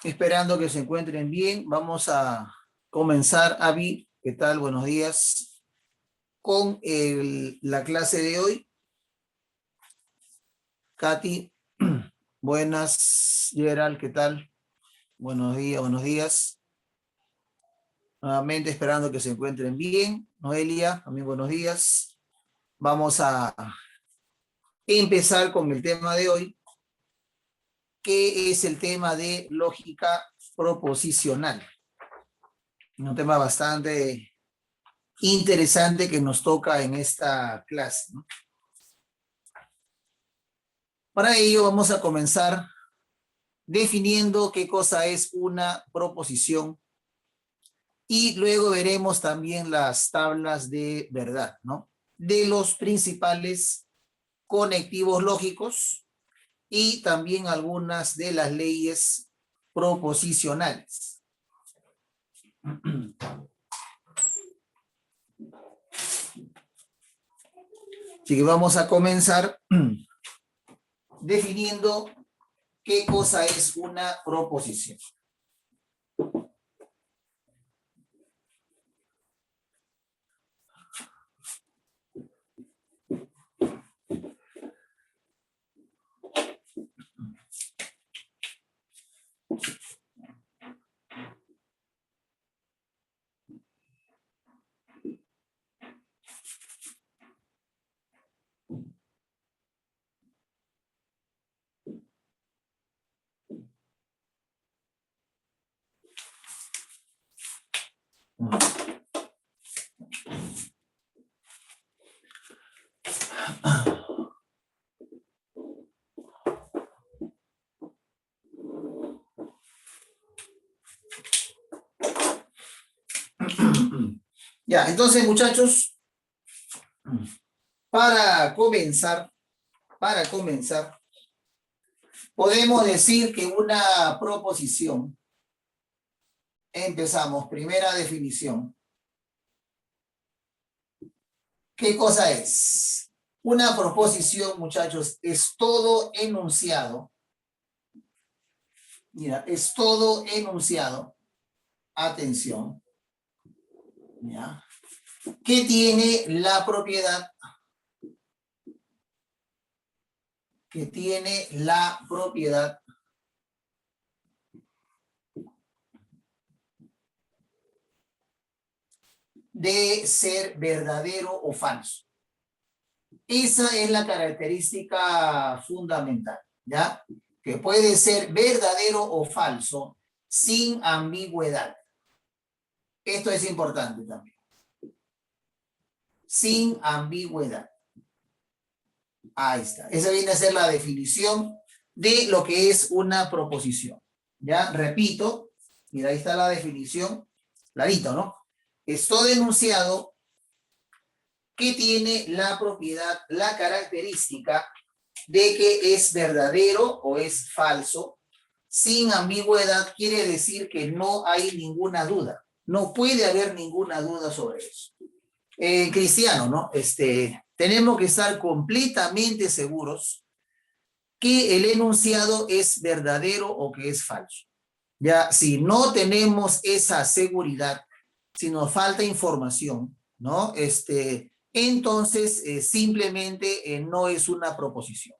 Esperando que se encuentren bien. Vamos a comenzar, Avi. ¿Qué tal? Buenos días. Con la clase de hoy. Katy, buenas. Gerald, ¿qué tal? Buenos días, buenos días. Nuevamente esperando que se encuentren bien. Noelia, también buenos días. Vamos a empezar con el tema de hoy, que es el tema de lógica proposicional. Un tema bastante interesante que nos toca en esta clase, ¿no? Para ello vamos a comenzar definiendo qué cosa es una proposición y luego veremos también las tablas de verdad, ¿no? De los principales conectivos lógicos y también algunas de las leyes proposicionales. Así que vamos a comenzar definiendo qué cosa es una proposición. Ya, entonces, muchachos, para comenzar, podemos decir que una proposición, empezamos, primera definición. ¿Qué cosa es? Una proposición, muchachos, es todo enunciado. Mira, es todo enunciado. Atención. ¿Ya? Que tiene la propiedad. Que tiene la propiedad de ser verdadero o falso. Esa es la característica fundamental, ¿ya? Que puede ser verdadero o falso sin ambigüedad. Esto es importante también. Sin ambigüedad. Ahí está. Esa viene a ser la definición de lo que es una proposición. Ya, repito, mira, ahí está la definición, clarito, ¿no? Es todo enunciado que tiene la propiedad, la característica de que es verdadero o es falso, sin ambigüedad, quiere decir que no hay ninguna duda. No puede haber ninguna duda sobre eso. Cristiano, ¿no? Tenemos que estar completamente seguros que el enunciado es verdadero o que es falso. Ya, si no tenemos esa seguridad, si nos falta información, ¿no? Entonces simplemente no es una proposición.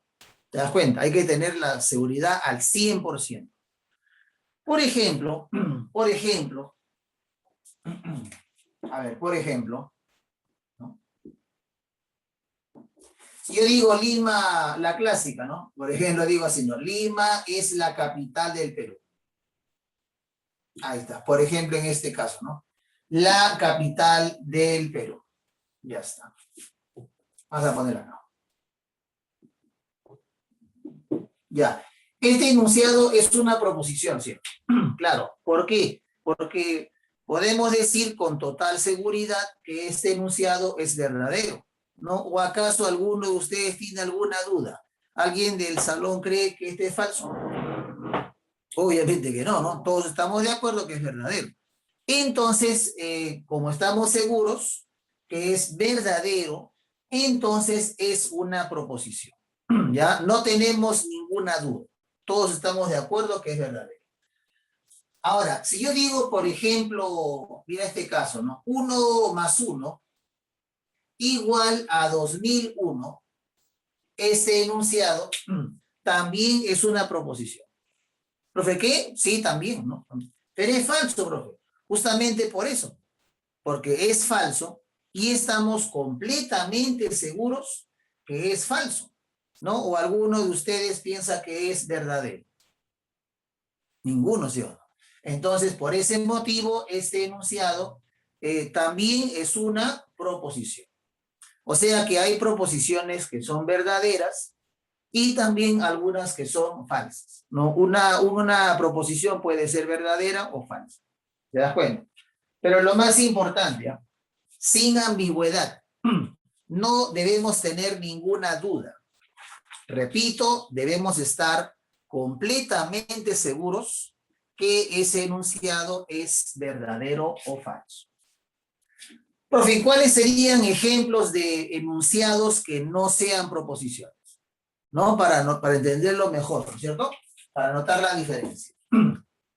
¿Te das cuenta? Hay que tener la seguridad al 100%. Por ejemplo, a ver, por ejemplo, ¿no? Si yo digo Lima, la clásica, ¿no? Por ejemplo, digo así, ¿no? Lima es la capital del Perú. Ahí está. Por ejemplo, en este caso, ¿no? La capital del Perú. Ya está. Vamos a poner acá. Ya. Este enunciado es una proposición, ¿cierto? Claro. ¿Por qué? Porque podemos decir con total seguridad que este enunciado es verdadero, ¿no? ¿O acaso alguno de ustedes tiene alguna duda? ¿Alguien del salón cree que este es falso? Obviamente que no, ¿no? Todos estamos de acuerdo que es verdadero. Entonces, como estamos seguros que es verdadero, entonces es una proposición. ¿Ya? No tenemos ninguna duda. Todos estamos de acuerdo que es verdadero. Ahora, si yo digo, por ejemplo, mira este caso, ¿no? 1 más 1 igual a 2001, este enunciado también es una proposición. ¿Profe qué? Sí, también, ¿no? Pero es falso, profe. Justamente por eso, porque es falso y estamos completamente seguros que es falso, ¿no? O alguno de ustedes piensa que es verdadero. Ninguno, ¿sí o no? Entonces, por ese motivo, este enunciado también es una proposición. O sea que hay proposiciones que son verdaderas y también algunas que son falsas, ¿no? Una proposición puede ser verdadera o falsa. ¿Te das cuenta? Pero lo más importante, ¿eh? Sin ambigüedad. No debemos tener ninguna duda. Repito, debemos estar completamente seguros que ese enunciado es verdadero o falso. Profe, ¿cuáles serían ejemplos de enunciados que no sean proposiciones? ¿No? Para entenderlo mejor, ¿cierto? Para notar la diferencia.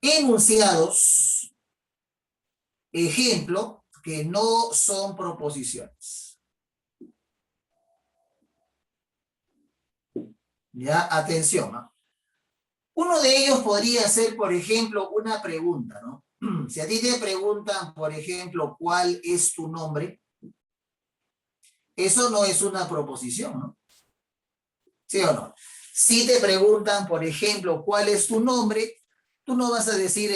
Enunciados, ejemplo, que no son proposiciones. Ya, atención, ¿no? Uno de ellos podría ser, por ejemplo, una pregunta, ¿no? Si a ti te preguntan, por ejemplo, ¿cuál es tu nombre? Eso no es una proposición, ¿no? ¿Sí o no? Si te preguntan, por ejemplo, ¿cuál es tu nombre? Tú no vas a decir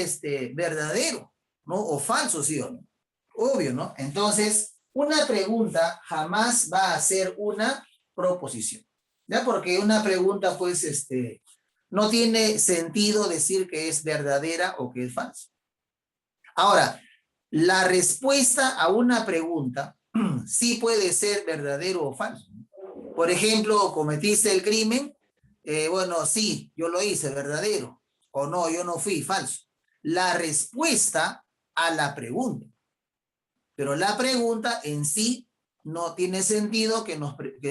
verdadero, ¿no? O falso, ¿sí o no? Obvio, ¿no? Entonces, una pregunta jamás va a ser una proposición, ¿ya? Porque una pregunta, pues, no tiene sentido decir que es verdadera o que es falsa. Ahora, la respuesta a una pregunta sí puede ser verdadero o falso. Por ejemplo, ¿cometiste el crimen? Bueno, sí, yo lo hice, verdadero. O no, yo no fui, falso. La respuesta a la pregunta. Pero la pregunta en sí no tiene sentido que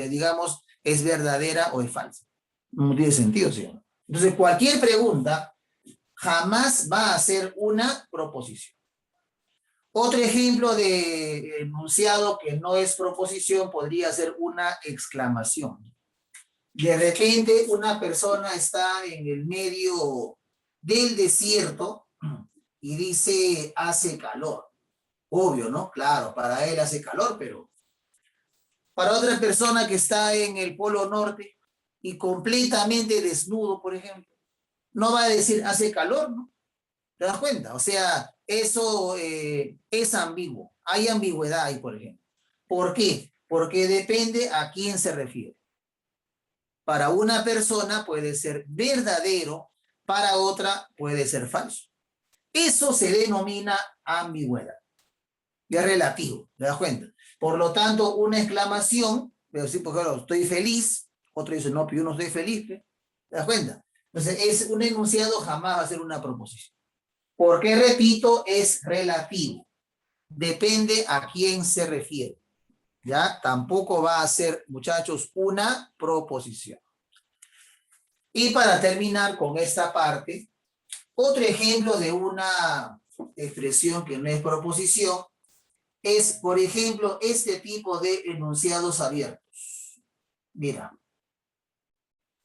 digamos es verdadera o es falsa. No tiene sentido, ¿sí? Entonces, cualquier pregunta jamás va a ser una proposición. Otro ejemplo de enunciado que no es proposición podría ser una exclamación. De repente una persona está en el medio del desierto y dice, hace calor. Obvio, ¿no? Claro, para él hace calor, pero para otra persona que está en el Polo Norte y completamente desnudo, por ejemplo, no va a decir hace calor, ¿no? ¿Te das cuenta? O sea, eso es ambiguo. Hay ambigüedad ahí, por ejemplo. ¿Por qué? Porque depende a quién se refiere. Para una persona puede ser verdadero, para otra puede ser falso. Eso se denomina ambigüedad. Y es relativo, ¿te das cuenta? Por lo tanto, una exclamación, pero sí, porque claro, estoy feliz, otro dice, no, pero yo no estoy feliz, ¿te das cuenta? Entonces, es un enunciado jamás va a ser una proposición. Porque, repito, es relativo. Depende a quién se refiere. ¿Ya? Tampoco va a ser, muchachos, una proposición. Y para terminar con esta parte, otro ejemplo de una expresión que no es proposición es, por ejemplo, este tipo de enunciados abiertos. Mira,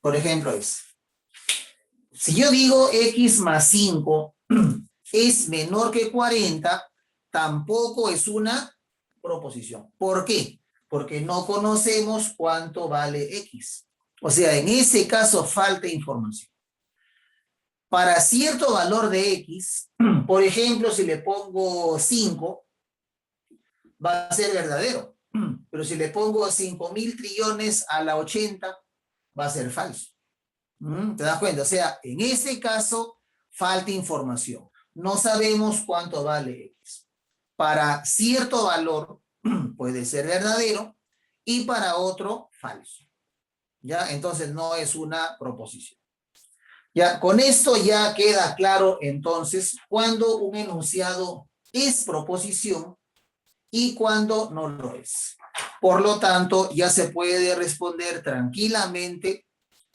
por ejemplo si yo digo x más 5 es menor que 40, tampoco es una proposición. ¿Por qué? Porque no conocemos cuánto vale x. O sea, en ese caso falta información. Para cierto valor de x, por ejemplo, si le pongo 5, va a ser verdadero. Pero si le pongo 5.000 trillones a la 80, va a ser falso. ¿Te das cuenta? O sea, en ese caso, falta información. No sabemos cuánto vale x. Para cierto valor puede ser verdadero y para otro falso. ¿Ya? Entonces no es una proposición. Ya, con esto ya queda claro entonces cuando un enunciado es proposición y cuando no lo es. Por lo tanto, ya se puede responder tranquilamente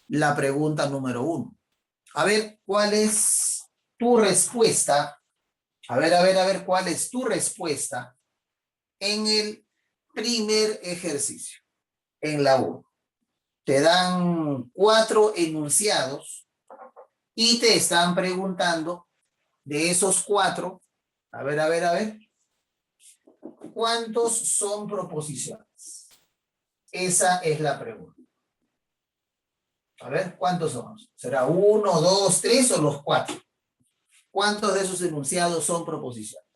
la pregunta número 1. A ver, ¿cuál es tu respuesta, a ver, ¿cuál es tu respuesta en el primer ejercicio, en la 1? Te dan 4 enunciados y te están preguntando de esos 4, a ver, ¿cuántos son proposiciones? Esa es la pregunta. A ver, ¿cuántos son? ¿Será 1, 2, 3 o los 4? ¿Cuántos de esos enunciados son proposiciones?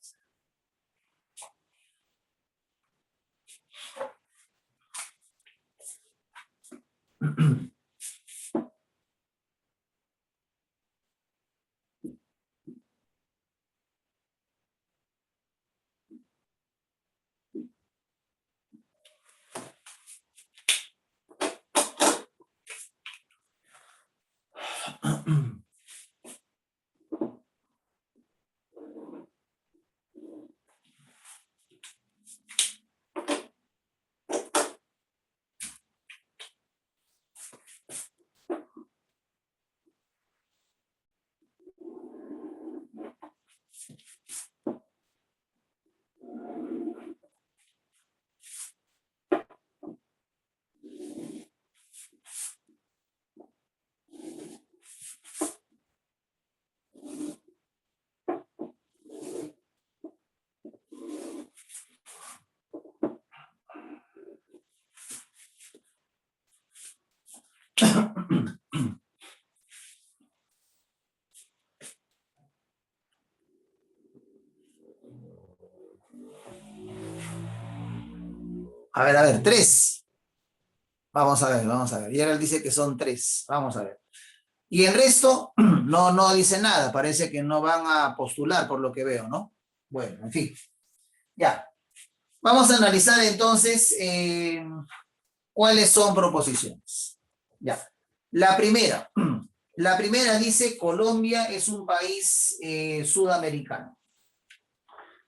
A ver, 3. Vamos a ver. Y ahora él dice que son 3. Vamos a ver. Y el resto no dice nada. Parece que no van a postular por lo que veo, ¿no? Bueno, en fin. Ya. Vamos a analizar entonces cuáles son proposiciones. Ya. La primera. La primera dice Colombia es un país sudamericano.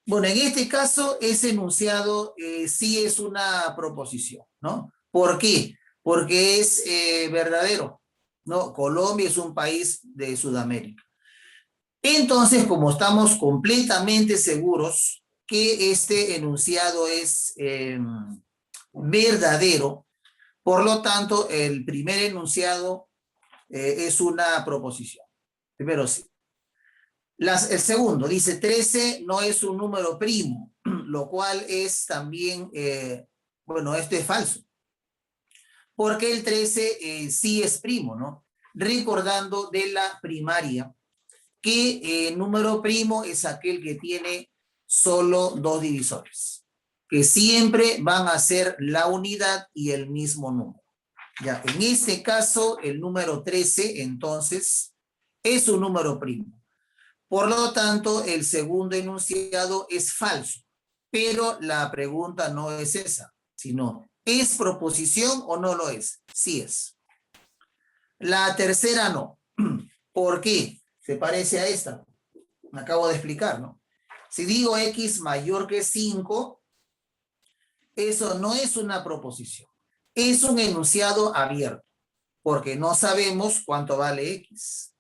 Bueno, en este caso, ese enunciado sí es una proposición, ¿no? ¿Por qué? Porque es verdadero, ¿no? Colombia es un país de Sudamérica. Entonces, como estamos completamente seguros que este enunciado es verdadero, por lo tanto, el primer enunciado es una proposición. Primero sí. El segundo dice 13 no es un número primo, lo cual es también, bueno, esto es falso, porque el 13 sí es primo, ¿no? Recordando de la primaria que número primo es aquel que tiene solo 2 divisores, que siempre van a ser la unidad y el mismo número. Ya, en este caso, el número 13, entonces, es un número primo. Por lo tanto, el segundo enunciado es falso, pero la pregunta no es esa, sino, ¿es proposición o no lo es? Sí es. La tercera no. ¿Por qué? Se parece a esta. Me acabo de explicar, ¿no? Si digo x mayor que 5, eso no es una proposición. Es un enunciado abierto, porque no sabemos cuánto vale x.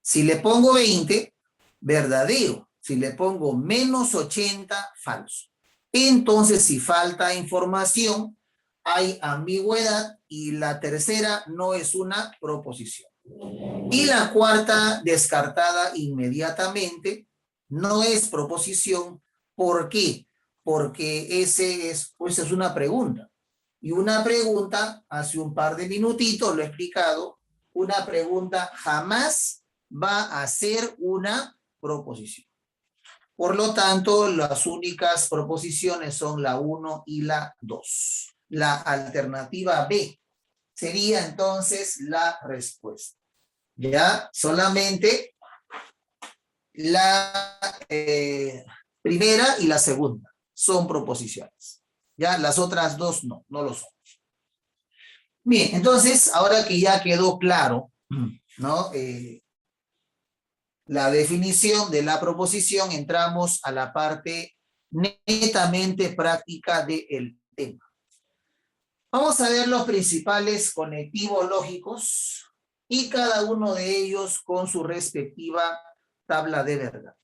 Si le pongo 20, verdadero. Si le pongo menos 80, falso. Entonces, si falta información, hay ambigüedad y la tercera no es una proposición. Y la cuarta, descartada inmediatamente, no es proposición. ¿Por qué? Porque pues es una pregunta. Y una pregunta, hace un par de minutitos lo he explicado, una pregunta jamás va a ser una proposición. Por lo tanto, las únicas proposiciones son la 1 y la 2. La alternativa B sería entonces la respuesta. Ya solamente la primera y la segunda son proposiciones. Ya las otras dos no lo son. Bien, entonces, ahora que ya quedó claro, ¿no? La definición de la proposición, entramos a la parte netamente práctica del tema. Vamos a ver los principales conectivos lógicos y cada uno de ellos con su respectiva tabla de verdad.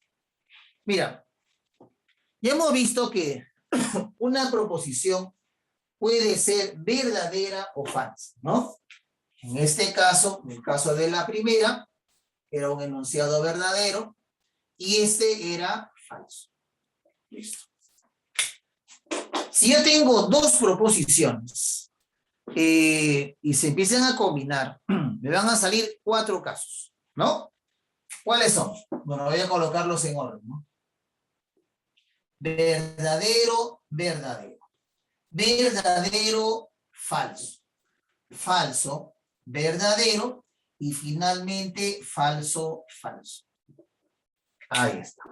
Mira, ya hemos visto que una proposición puede ser verdadera o falsa, ¿no? En este caso, en el caso de la primera, era un enunciado verdadero y este era falso. Listo. Si yo tengo dos proposiciones y se empiezan a combinar, me van a salir 4 casos, ¿no? ¿Cuáles son? Bueno, voy a colocarlos en orden, ¿no? Verdadero, verdadero. Verdadero, falso. Falso, verdadero. Y finalmente, falso, falso. Ahí está.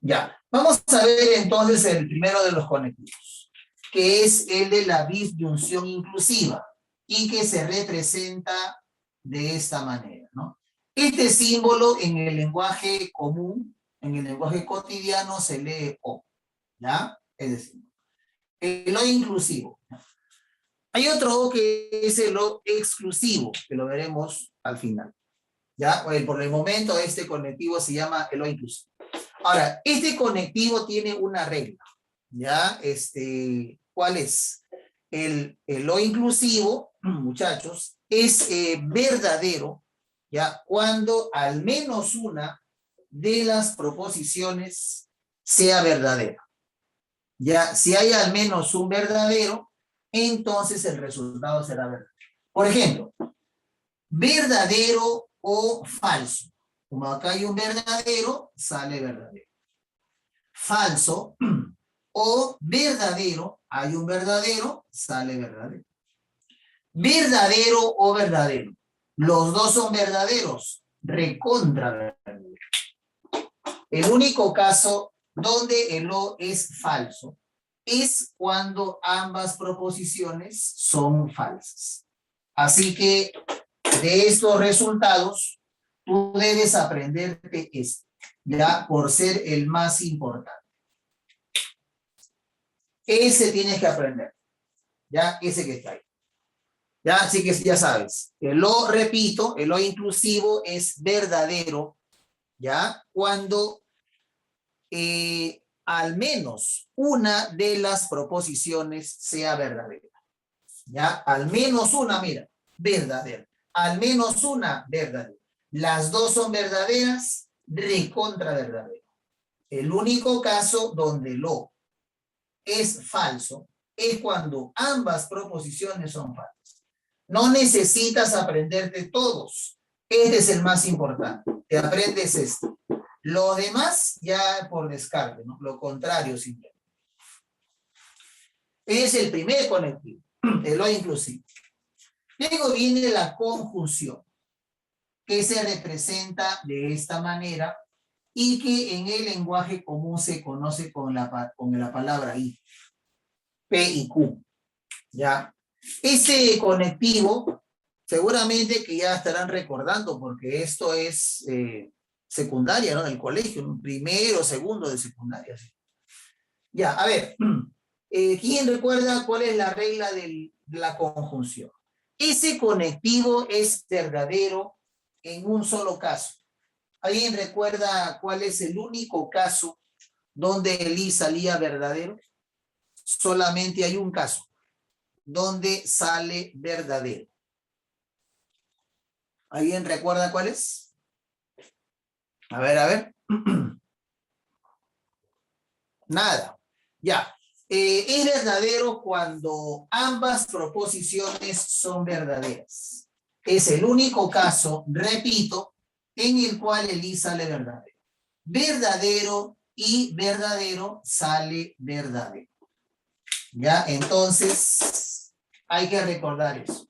Ya. Vamos a ver entonces el primero de los conectivos, que es el de la disyunción inclusiva y que se representa de esta manera, ¿no? Este símbolo en el lenguaje común, en el lenguaje cotidiano, se lee O, ¿ya? Es decir, el O inclusivo. Hay otro O que es el O exclusivo, que lo veremos al final, ¿ya? Por el momento este conectivo se llama el O inclusivo. Ahora, este conectivo tiene una regla, ¿ya? ¿Cuál es? El O inclusivo, muchachos, es verdadero, ¿ya? Cuando al menos una de las proposiciones sea verdadera. Ya, si hay al menos un verdadero, entonces el resultado será verdadero. Por ejemplo, verdadero o falso. Como acá hay un verdadero, sale verdadero. Falso o verdadero, hay un verdadero, sale verdadero. Verdadero o verdadero. Los dos son verdaderos, recontra verdadero. El único caso donde el O es falso es cuando ambas proposiciones son falsas. Así que de estos resultados, tú debes aprenderte este, ya por ser el más importante. Ese tienes que aprender, ya, ese que está ahí. Ya, así que ya sabes, el O, repito, el O inclusivo es verdadero, ya, cuando al menos una de las proposiciones sea verdadera. Ya, al menos una, mira, verdadera. Al menos una verdadera. Las dos son verdaderas, recontra verdadera. El único caso donde lo es falso es cuando ambas proposiciones son falsas. No necesitas aprenderte todos. Este es el más importante. Te aprendes este. Lo demás ya por descarte, ¿no? Lo contrario simplemente. Es el primer conectivo, el O inclusivo. Luego viene la conjunción, que se representa de esta manera y que en el lenguaje común se conoce con la palabra I, P y Q. ¿Ya? Ese conectivo, seguramente que ya estarán recordando, porque esto es secundaria, ¿no? Del colegio, ¿no? Primero, segundo de secundaria. ¿Sí? Ya, a ver, ¿quién recuerda cuál es la regla de la conjunción? Ese conectivo es verdadero en un solo caso. ¿Alguien recuerda cuál es el único caso donde el I salía verdadero? Solamente hay un caso donde sale verdadero. ¿Alguien recuerda cuál es? A ver, a ver. Nada. Ya. Es verdadero cuando ambas proposiciones son verdaderas. Es el único caso, repito, en el cual el I sale verdadero. Verdadero y verdadero sale verdadero. ¿Ya? Entonces, hay que recordar eso.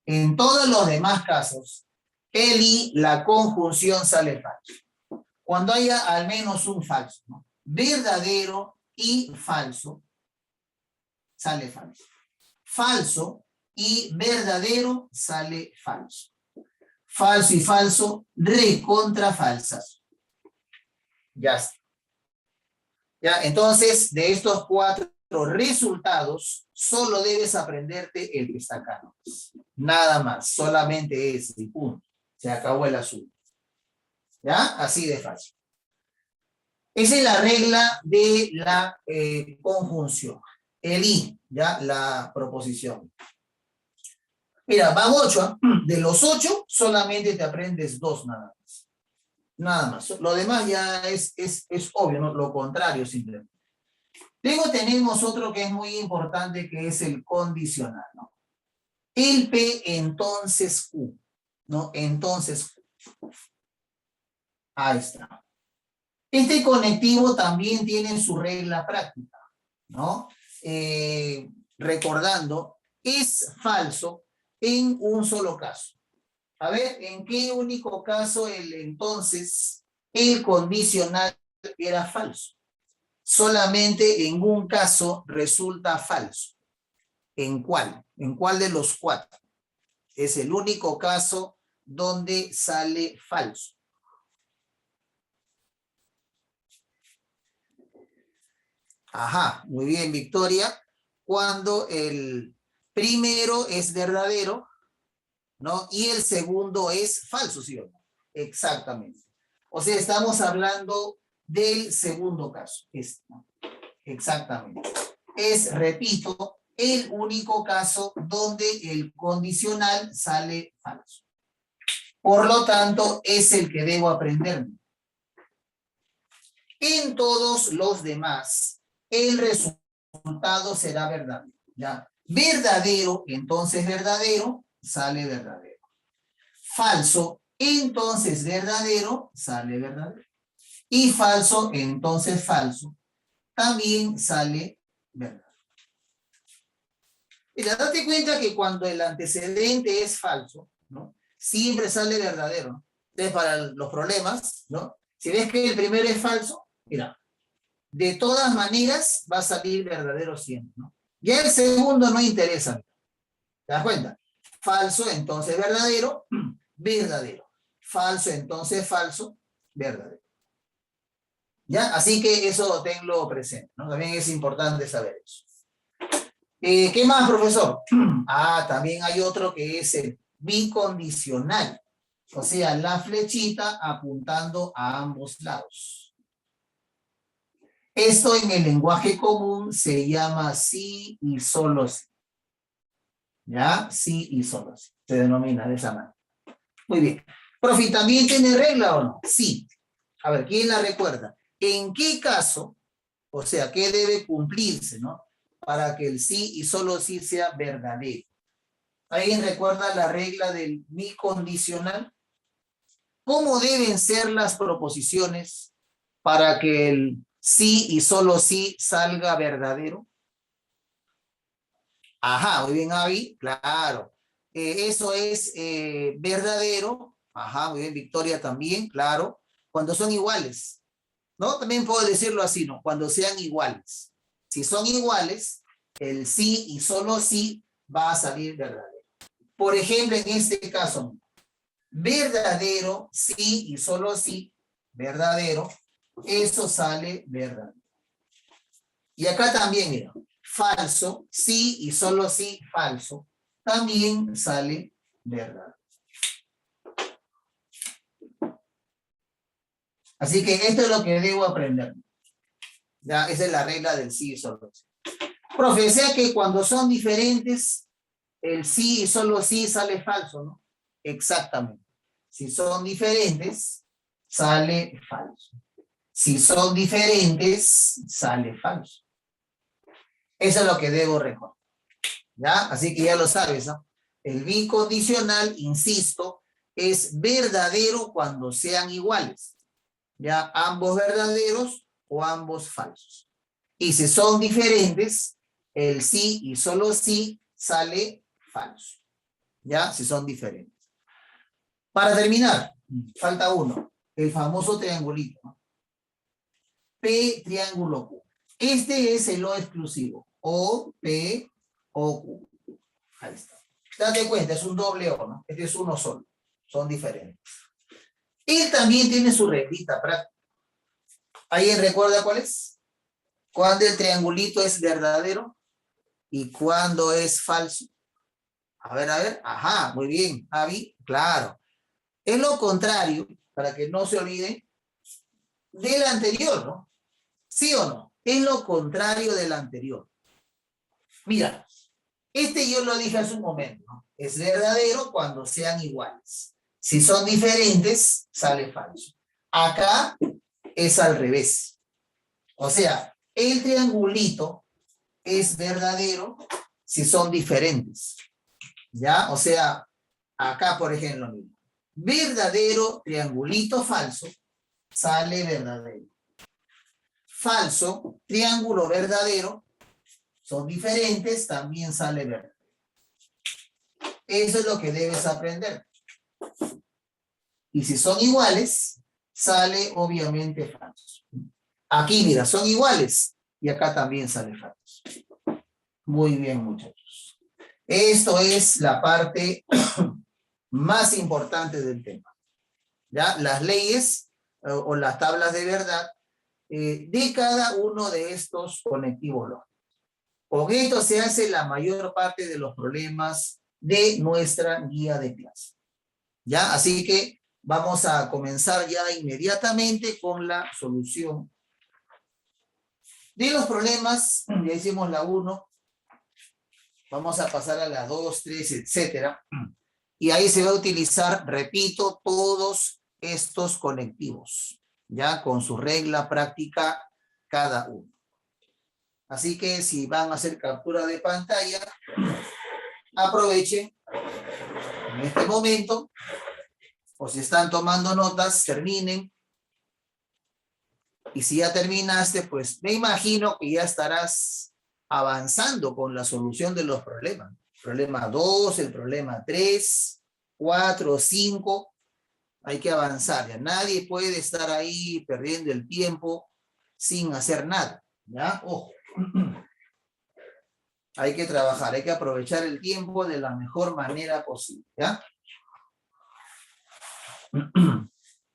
En todos los demás casos, el I, la conjunción sale falso. Cuando haya al menos un falso, ¿no? Verdadero y falso, sale falso. Falso y verdadero, sale falso. Falso y falso, recontra falsas. Ya está. Ya, entonces, de estos 4 resultados, solo debes aprenderte el que está acá, ¿no? Nada más, solamente ese, y punto. Se acabó el asunto. ¿Ya? Así de fácil. Esa es la regla de la conjunción. El I, ¿ya? La proposición. Mira, van 8. ¿Eh? De los 8, solamente te aprendes 2 nada más. Nada más. Lo demás ya es obvio, ¿no? Lo contrario simplemente. Luego tenemos otro que es muy importante, que es el condicional, ¿no? El P, entonces Q, ¿no? Entonces Q. Ahí está. Este conectivo también tiene su regla práctica, ¿no? Recordando, es falso en un solo caso. A ver, ¿en qué único caso entonces el condicional era falso? Solamente en un caso resulta falso. ¿En cuál? ¿En cuál de los 4? Es el único caso donde sale falso. Ajá, muy bien, Victoria. Cuando el primero es verdadero, ¿no? Y el segundo es falso, ¿sí o no? Exactamente. O sea, estamos hablando del segundo caso. ¿No? Exactamente. Es, repito, el único caso donde el condicional sale falso. Por lo tanto, es el que debo aprender. En todos los demás, el resultado será verdadero. ¿Ya? Verdadero, entonces verdadero, sale verdadero. Falso, entonces verdadero, sale verdadero. Y falso, entonces falso, también sale verdadero. Mira, date cuenta que cuando el antecedente es falso, ¿no? Siempre sale verdadero, ¿no? Entonces, para los problemas, ¿no? Si ves que el primero es falso, mira, de todas maneras va a salir verdadero siempre, ¿no? Ya el segundo no interesa, ¿te das cuenta? Falso, entonces verdadero, verdadero. Falso, entonces falso, verdadero. ¿Ya? Así que eso tenlo presente, ¿no? También es importante saber eso. ¿Qué más, profesor? Ah, también hay otro que es el bicondicional. O sea, la flechita apuntando a ambos lados. Esto en el lenguaje común se llama sí y solo sí. ¿Ya? Sí y solo sí. Se denomina de esa manera. Muy bien. Profe, ¿también tiene regla o no? Sí. A ver, ¿quién la recuerda? ¿En qué caso, o sea, qué debe cumplirse, ¿no? Para que el sí y solo sí sea verdadero. ¿Alguien recuerda la regla del bicondicional? ¿Cómo deben ser las proposiciones para que el sí y solo sí salga verdadero? Ajá, muy bien, Avi, claro. Eso es verdadero. Ajá, muy bien, Victoria también, claro. Cuando son iguales, ¿no? También puedo decirlo así, ¿no? Cuando sean iguales. Si son iguales, el sí y solo sí va a salir verdadero. Por ejemplo, en este caso, verdadero, sí y solo sí, verdadero, eso sale verdadero. Y acá también, mira, falso, sí y solo sí, falso, también sale verdadero. Así que esto es lo que debo aprender. Ya, esa es la regla del sí y solo sí. Profe, sea que cuando son diferentes, el sí y solo sí sale falso, ¿no? Exactamente. Si son diferentes, sale falso. Si son diferentes, sale falso. Eso es lo que debo recordar. ¿Ya? Así que ya lo sabes, ¿no? El bicondicional, insisto, es verdadero cuando sean iguales. ¿Ya? Ambos verdaderos o ambos falsos. Y si son diferentes, el sí y solo sí sale falso. ¿Ya? Si son diferentes. Para terminar, falta uno. El famoso triangulito, ¿no? P, triángulo Q. Este es el O exclusivo. O, P, O, Q. Ahí está. Date cuenta, es un doble O, ¿no? Este es uno solo. Son diferentes. Él también tiene su reglita práctica. ¿Alguien recuerda cuál es? ¿Cuándo el triangulito es verdadero? ¿Y cuándo es falso? A ver, a ver. Ajá, muy bien. Avi, claro. Es lo contrario, para que no se olvide, del anterior, ¿no? ¿Sí o no? Es lo contrario del anterior. Mira, yo lo dije hace un momento, ¿no? Es verdadero cuando sean iguales. Si son diferentes, sale falso. Acá es al revés. O sea, el triangulito es verdadero si son diferentes. ¿Ya? O sea, acá, por ejemplo, verdadero, triangulito falso, sale verdadero. Falso, triángulo verdadero, son diferentes, también sale verdadero. Eso es lo que debes aprender. Y si son iguales, sale obviamente falso. Aquí, mira, son iguales. Y acá también sale falso. Muy bien, muchachos. Esto es la parte más importante del tema. ¿Ya? Las leyes o las tablas de verdad de cada uno de estos conectivos lógicos. Con esto se hace la mayor parte de los problemas de nuestra guía de clase. ¿Ya? Así que vamos a comenzar ya inmediatamente con la solución de los problemas. Ya hicimos la 1. Vamos a pasar a la 2, 3, etcétera. Y ahí se va a utilizar, repito, todos estos conectivos, ya con su regla práctica cada uno. Así que si van a hacer captura de pantalla, aprovechen en este momento, o si están tomando notas, terminen. Y si ya terminaste, pues me imagino que ya estarás avanzando con la solución de los problemas. Problema 2, el problema 3, 4, 5. Hay que avanzar, ya nadie puede estar ahí perdiendo el tiempo sin hacer nada, ¿ya? Ojo. Hay que trabajar, hay que aprovechar el tiempo de la mejor manera posible, ¿ya?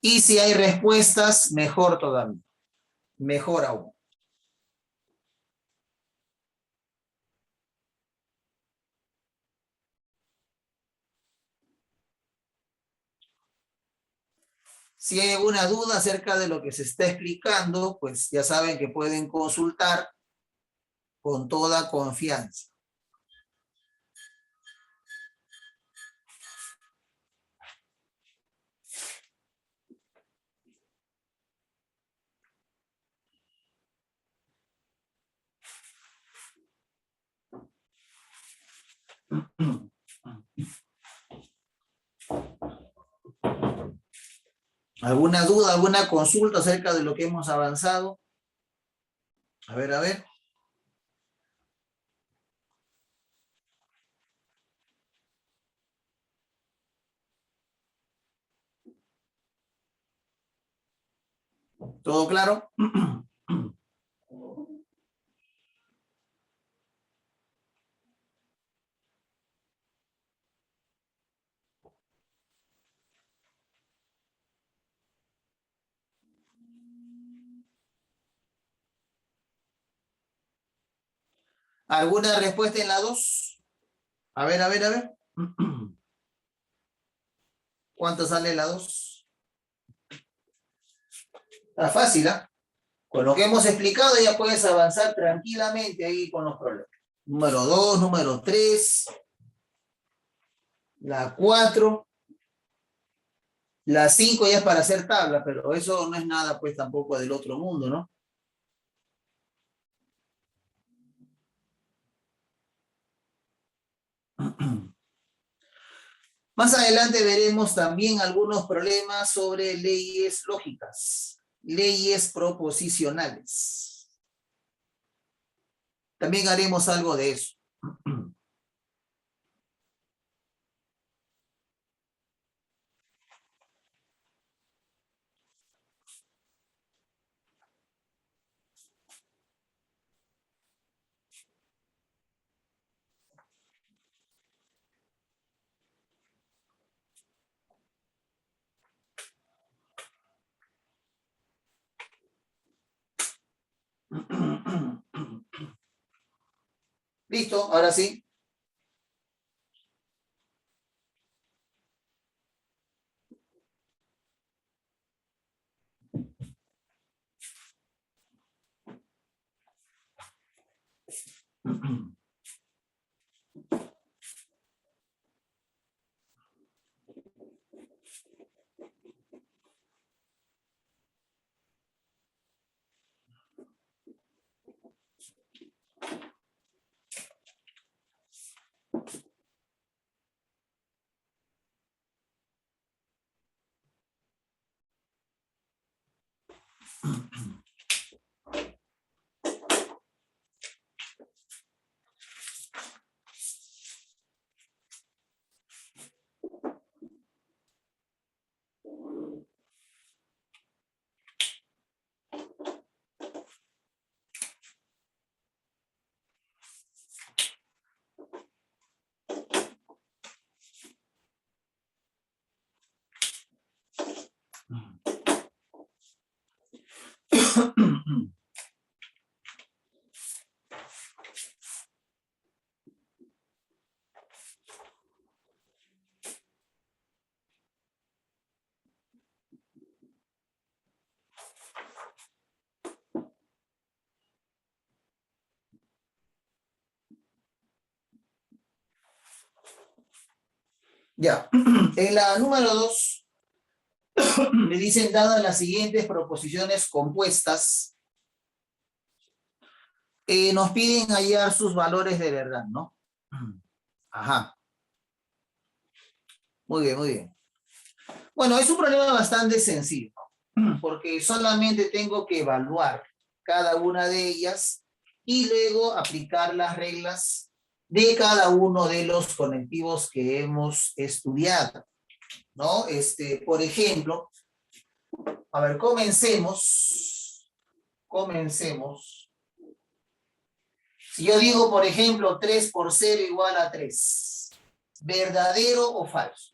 Y si hay respuestas, mejor todavía, mejor aún. Si hay alguna duda acerca de lo que se está explicando, pues ya saben que pueden consultar con toda confianza. ¿Alguna duda, alguna consulta acerca de lo que hemos avanzado? A ver, a ver. ¿Todo claro? ¿Alguna respuesta en la 2? A ver, a ver, a ver. ¿Cuánto sale la 2? Está fácil, ¿ah? Con lo que hemos explicado ya puedes avanzar tranquilamente ahí con los problemas. Número 2, número 3, la 4, la 5 ya es para hacer tabla, pero eso no es nada pues tampoco del otro mundo, ¿no? Más adelante veremos también algunos problemas sobre leyes lógicas, leyes proposicionales. También haremos algo de eso. ¿Listo? Ahora sí. Ya, en la número 2, me dicen, dadas las siguientes proposiciones compuestas, nos piden hallar sus valores de verdad, ¿no? Ajá. Muy bien, muy bien. Bueno, es un problema bastante sencillo, porque solamente tengo que evaluar cada una de ellas y luego aplicar las reglas de cada uno de los conectivos que hemos estudiado, ¿no? Por ejemplo, a ver, comencemos. Si yo digo, por ejemplo, 3 por 0 igual a 3, ¿verdadero o falso?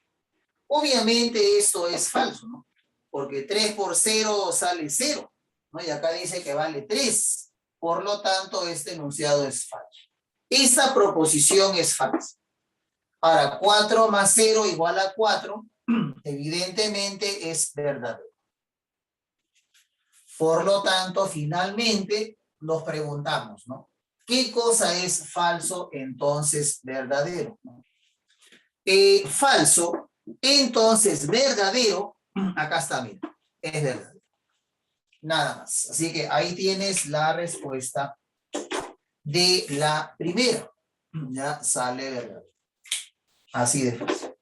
Obviamente esto es falso, ¿no? Porque 3 por 0 sale 0, ¿no? Y acá dice que vale 3. Por lo tanto, este enunciado es falso. Esta proposición es falsa. Ahora, 4 más 0 igual a 4, evidentemente es verdadero. Por lo tanto, finalmente nos preguntamos, ¿no? ¿Qué cosa es falso, entonces verdadero? Falso, entonces verdadero, acá está, mira, es verdadero. Nada más. Así que ahí tienes la respuesta de la primera. Ya sale verdadero. Así de fácil.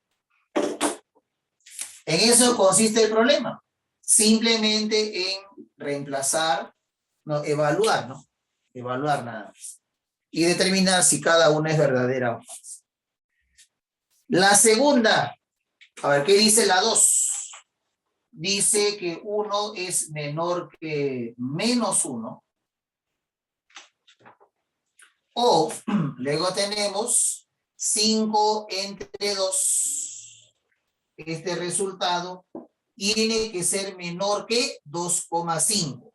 En eso consiste el problema. Simplemente en reemplazar, no, evaluar, ¿no? Evaluar nada más. Y determinar si cada una es verdadera o falsa. La segunda, a ver, ¿qué dice la 2? Dice que 1 es menor que menos 1. O luego tenemos 5 entre 2. Este resultado tiene que ser menor que 2,5.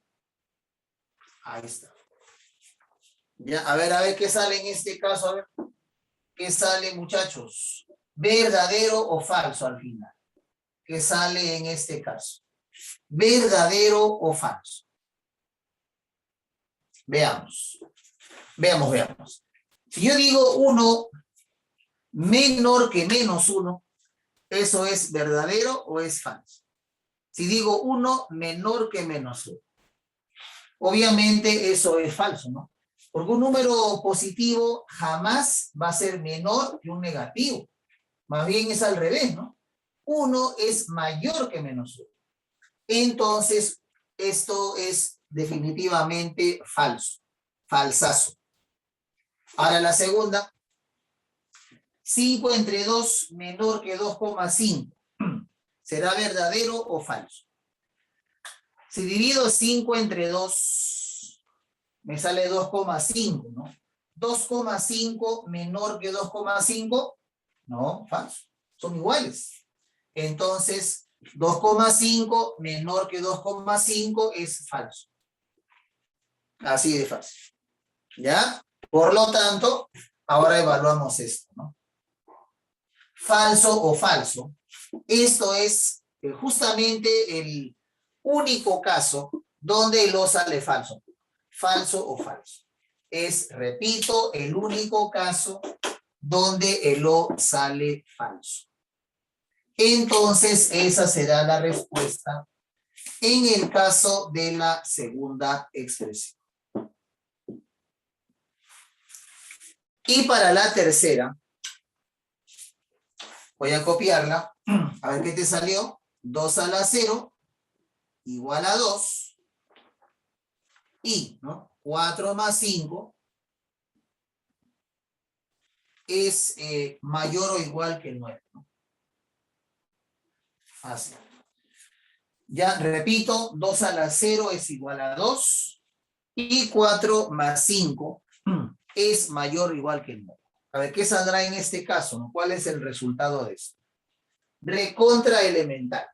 Ahí está. Ya, a ver qué sale en este caso. A ver, ¿qué sale, muchachos? ¿Verdadero o falso al final? ¿Qué sale en este caso? ¿Verdadero o falso? Veamos. Veamos. Si yo digo 1 menor que menos 1, ¿eso es verdadero o es falso? Si digo 1 menor que menos 1, obviamente eso es falso, ¿no? Porque un número positivo jamás va a ser menor que un negativo. Más bien es al revés, ¿no? 1 es mayor que menos 1. Entonces, esto es definitivamente falso. Falsazo. Ahora la segunda. 5 entre 2 menor que 2,5. ¿Será verdadero o falso? Si divido 5 entre 2, me sale 2,5, ¿no? 2,5 menor que 2,5, no, falso. Son iguales. Entonces, 2,5 menor que 2,5 es falso. Así de fácil. ¿Ya? Por lo tanto, ahora evaluamos esto, ¿no? Falso o falso. Esto es justamente el único caso donde lo sale falso. Falso o falso. es, repito, el único caso donde el O sale falso. Entonces, esa será la respuesta en el caso de la segunda expresión. Y para la tercera, voy a copiarla. A ver qué te salió. 2 a la 0 igual a 2. Y, ¿no? 4 más 5 es mayor o igual que el 9, ¿no? Así. Ya repito, 2 a la 0 es igual a 2. Y 4 más 5 es mayor o igual que el 9. A ver, ¿qué saldrá en este caso, ¿no? ¿Cuál es el resultado de esto? Recontra elemental.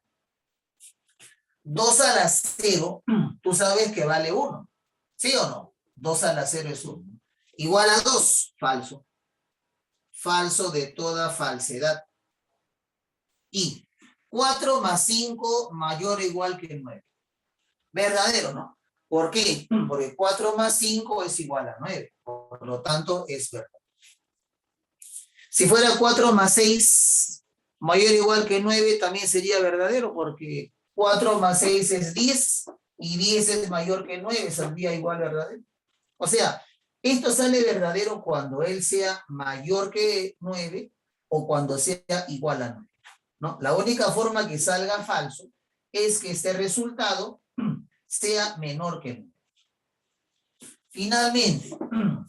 2 a la 0, tú sabes que vale 1. ¿Sí o no? 2 a la 0 es 1. Igual a 2, falso. Falso de toda falsedad. Y 4 más 5 mayor o igual que el 9. Verdadero, ¿no? ¿Por qué? Porque 4 más 5 es igual a 9. Por lo tanto, es verdad. Si fuera 4 más 6 mayor o igual que 9, también sería verdadero, porque 4 más 6 es 10 y 10 es mayor que 9, saldría igual verdadero. O sea, esto sale verdadero cuando él sea mayor que 9 o cuando sea igual a 9, ¿no? La única forma que salga falso es que este resultado sea menor que 9. Finalmente,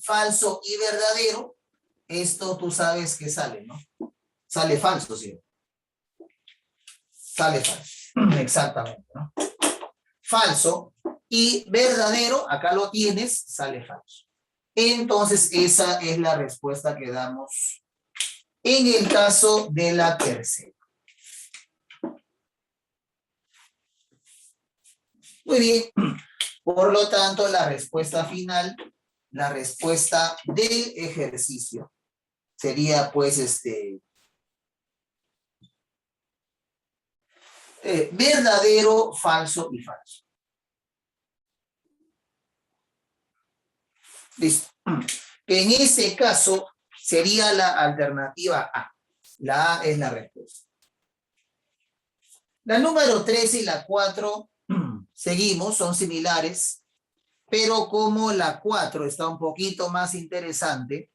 falso y verdadero, esto tú sabes que sale, ¿no? Sale falso, ¿sí? Sale falso, exactamente, ¿no? Falso y verdadero, acá lo tienes, sale falso. Entonces, esa es la respuesta que damos en el caso de la tercera. Muy bien. Por lo tanto, la respuesta final, la respuesta del ejercicio, sería pues verdadero, falso y falso. Listo. Que en ese caso sería la alternativa A. La A es la respuesta. La número 3 y la 4, seguimos, son similares, pero como la 4 está un poquito más interesante,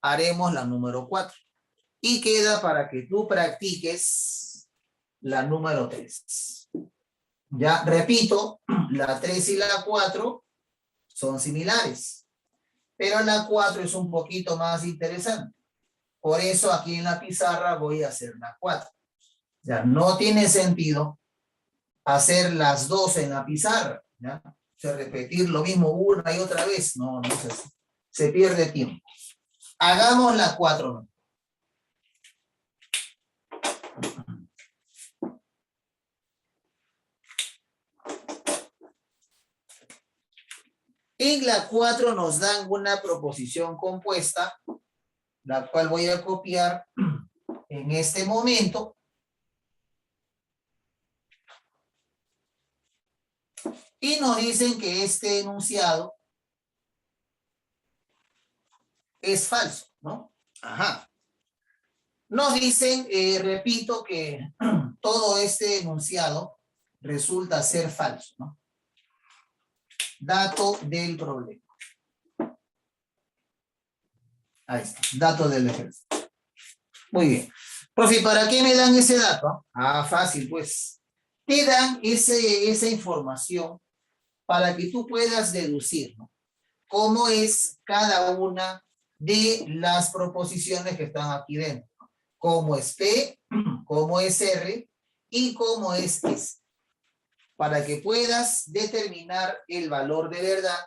haremos la número 4. Y queda para que tú practiques la número 3. Ya, repito, la 3 y la 4 son similares, pero la 4 es un poquito más interesante. Por eso aquí en la pizarra voy a hacer la 4. Ya, no tiene sentido hacer las dos en la pizarra, ¿ya? O sea, repetir lo mismo una y otra vez, no es así. Se pierde tiempo. Hagamos la 4, ¿no? En la 4 nos dan una proposición compuesta, la cual voy a copiar en este momento. Y nos dicen que este enunciado es falso, ¿no? Ajá. Nos dicen, repito, que todo este enunciado resulta ser falso, ¿no? Dato del problema. Ahí está, dato del ejercicio. Muy bien. Profe, ¿para qué me dan ese dato? Ah, fácil, pues. Te dan esa información para que tú puedas deducir, ¿no? Cómo es cada una de las proposiciones que están aquí dentro. Cómo es P, cómo es R y cómo es S. Para que puedas determinar el valor de verdad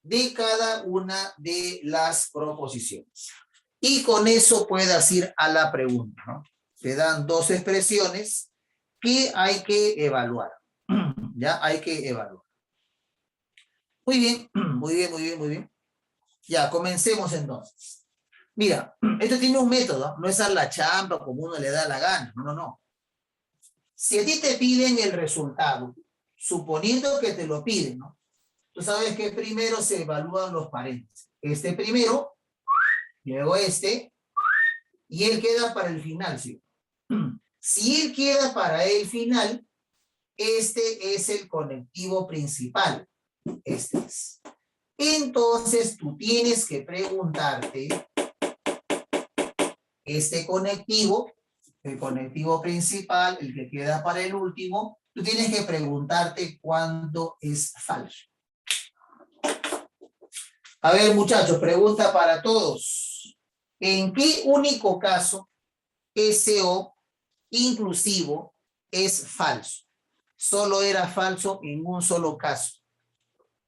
de cada una de las proposiciones. Y con eso puedas ir a la pregunta, ¿no? Te dan dos expresiones que hay que evaluar. Ya hay que evaluar. Muy bien, muy bien, muy bien, muy bien. Ya, comencemos entonces. Mira, esto tiene un método, no es a la champa como uno le da la gana, no, no, no. Si a ti te piden el resultado, suponiendo que te lo piden, ¿no? Tú sabes que primero se evalúan los paréntesis. este primero, luego este, y él queda para el final, ¿sí? Si él queda para el final, este es el conectivo principal. Este es. Entonces, tú tienes que preguntarte, este conectivo, el conectivo principal, el que queda para el último, tú tienes que preguntarte cuándo es falso. A ver, muchachos, pregunta para todos. ¿En qué único caso SO inclusivo es falso? Solo era falso en un solo caso.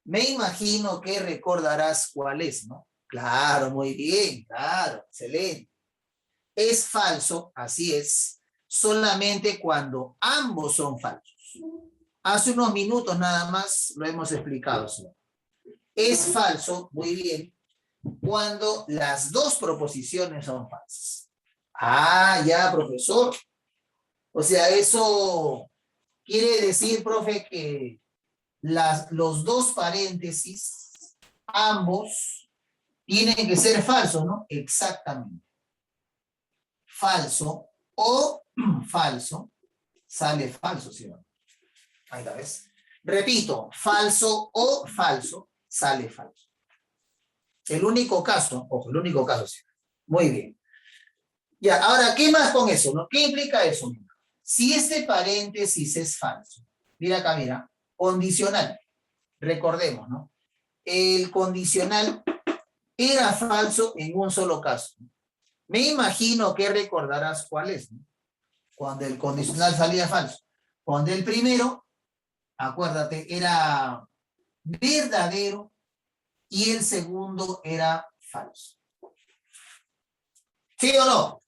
Me imagino que recordarás cuál es, ¿no? Claro, muy bien, claro, excelente. Es falso, así es, solamente cuando ambos son falsos. Hace unos minutos nada más lo hemos explicado, ¿sí? Es falso, muy bien, cuando las dos proposiciones son falsas. Ah, ya, profesor. O sea, eso quiere decir, profe, que los dos paréntesis, ambos, tienen que ser falsos, ¿no? Exactamente. Falso o falso, sale falso, ¿sí? Ahí la ves. Repito, falso o falso, sale falso. El único caso, ojo, el único caso, sí. Muy bien. Ya, ahora, ¿qué más con eso, no? ¿Qué implica eso? Si este paréntesis es falso, mira acá, mira, condicional, recordemos, ¿no? El condicional era falso en un solo caso. Me imagino que recordarás cuál es, ¿no? Cuando el condicional salía falso. Cuando el primero, acuérdate, era verdadero y el segundo era falso. ¿Sí o no?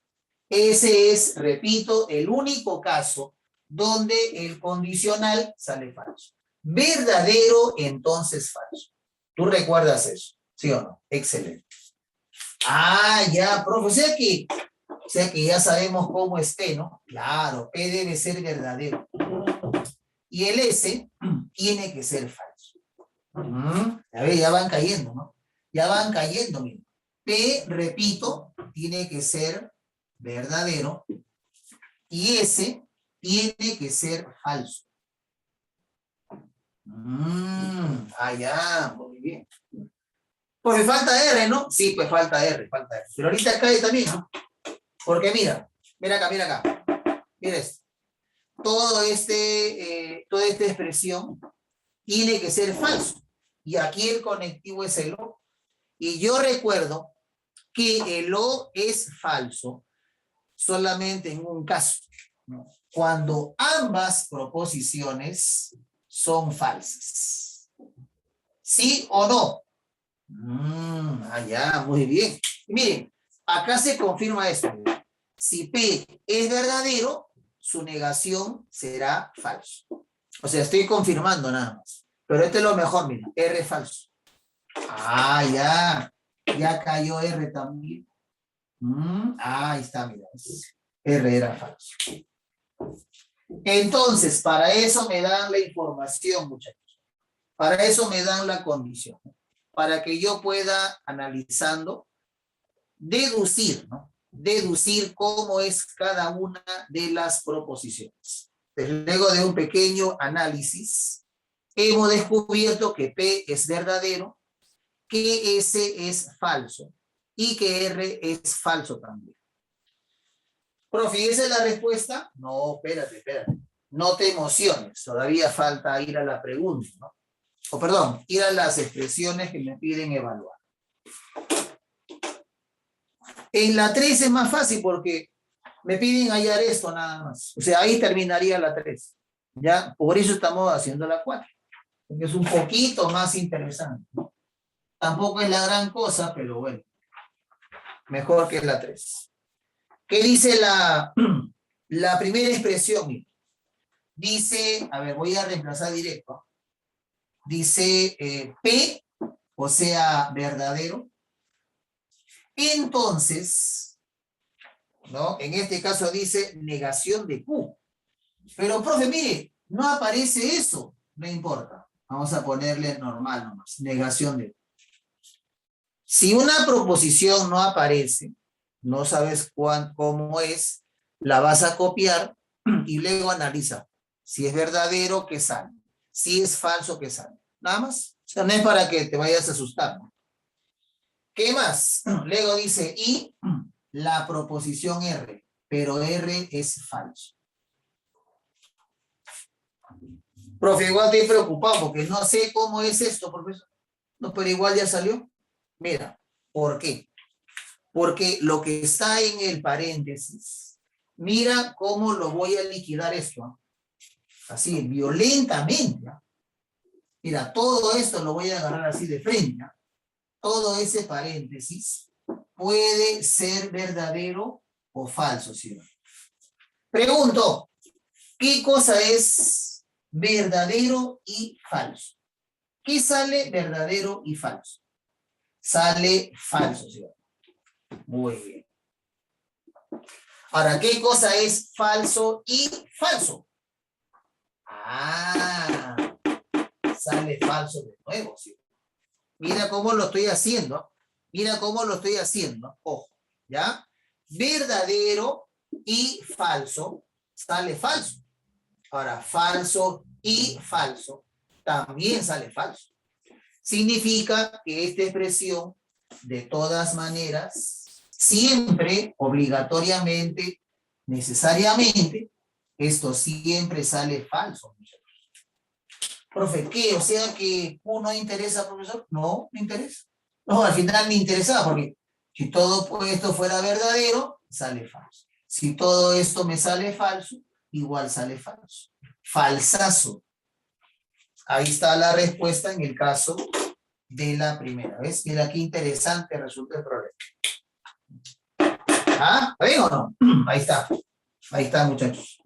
Ese es, repito, el único caso donde el condicional sale falso. Verdadero, entonces falso. ¿Tú recuerdas eso? ¿Sí o no? Excelente. Ah, ya, profe. O sea que ya sabemos cómo es P, ¿no? Claro, P debe ser verdadero. Y el S tiene que ser falso. A ver, ya van cayendo, ¿no? Ya van cayendo, mira. P, repito, tiene que ser verdadero y S tiene que ser falso. Ya, muy bien. Pues falta R, ¿no? Sí, pues falta R, falta R. Pero ahorita cae también, ¿no? Porque mira, mira acá, mira acá. Mira esto. Toda esta expresión tiene que ser falso. Y aquí el conectivo es el O. Y yo recuerdo que el O es falso solamente en un caso, ¿no? Cuando ambas proposiciones son falsas. ¿Sí o no? Ya, muy bien. Y miren, acá se confirma esto. Si P es verdadero, su negación será falso. O sea, estoy confirmando nada más. Pero este es lo mejor, mira, R es falso. Ya. Ya cayó R también. Ahí está, mira. R era falso. Entonces, para eso me dan la información, muchachos. Para eso me dan la condición. Para que yo pueda, analizando, deducir, ¿no? Deducir cómo es cada una de las proposiciones. Luego de un pequeño análisis, hemos descubierto que P es verdadero, que S es falso y que R es falso también. Profe, ¿esa es la respuesta? No, espérate. No te emociones, todavía falta ir a la pregunta, ¿no? O perdón, ir a las expresiones que me piden evaluar. En la 3 es más fácil porque me piden hallar esto nada más. O sea, ahí terminaría la 3. ¿Ya? Por eso estamos haciendo la 4. Porque es un poquito más interesante, ¿no? Tampoco es la gran cosa, pero bueno. Mejor que la 3. ¿Qué dice la primera expresión? Dice, a ver, voy a reemplazar directo. Dice P, o sea, verdadero. Entonces, ¿no? En este caso dice negación de Q. Pero, profe, mire, no aparece eso. No importa. Vamos a ponerle normal nomás. Negación de Q. Si una proposición no aparece, no sabes cómo es, la vas a copiar y luego analiza. Si es verdadero, ¿qué sale? Si es falso, ¿qué sale? Nada más. O sea, no es para que te vayas a asustar, ¿no? ¿Qué más? Luego dice, y la proposición R, pero R es falso. Profe, igual estoy preocupado porque no sé cómo es esto, profesor. No, pero igual ya salió. Mira, ¿por qué? Porque lo que está en el paréntesis, mira cómo lo voy a liquidar esto, ¿no? Así, violentamente, ¿no? Mira, todo esto lo voy a agarrar así de frente, ¿no? Todo ese paréntesis puede ser verdadero o falso, ¿sí? Pregunto, ¿qué cosa es verdadero y falso? ¿Qué sale verdadero y falso? Sale falso, ¿sí? Muy bien. Ahora, ¿qué cosa es falso y falso? Ah, sale falso de nuevo, ¿sí? Mira cómo lo estoy haciendo. Mira cómo lo estoy haciendo. Ojo, ¿ya? Verdadero y falso sale falso. Ahora, falso y falso también sale falso. Significa que esta expresión, de todas maneras, siempre, obligatoriamente, necesariamente, esto siempre sale falso. Profe, ¿qué? O sea que uno interesa, profesor. No, me interesa. No, al final me interesaba porque si todo esto fuera verdadero, sale falso. Si todo esto me sale falso, igual sale falso. Falsazo. Ahí está la respuesta en el caso de la primera. ¿Ves? Mira qué interesante resulta el problema. ¿Ah? ¿Está bien o no? Ahí está. Ahí está, muchachos.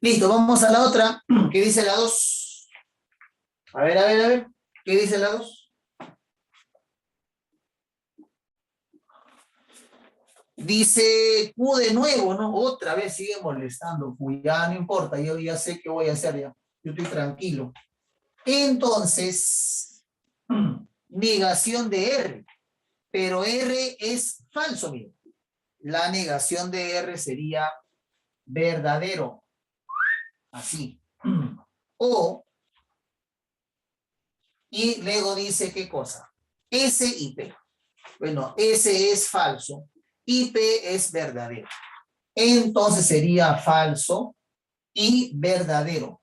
Listo, vamos a la otra. ¿Qué dice la 2? A ver, a ver, a ver. ¿Qué dice la 2? Dice Q de nuevo, ¿no? Otra vez sigue molestando Q. Ya no importa, yo ya sé qué voy a hacer ya. Yo estoy tranquilo. Entonces, negación de R. Pero R es falso, miren. La negación de R sería verdadero. Así. O, y luego dice qué cosa. S y P. Bueno, S es falso y P es verdadero. Entonces sería falso y verdadero.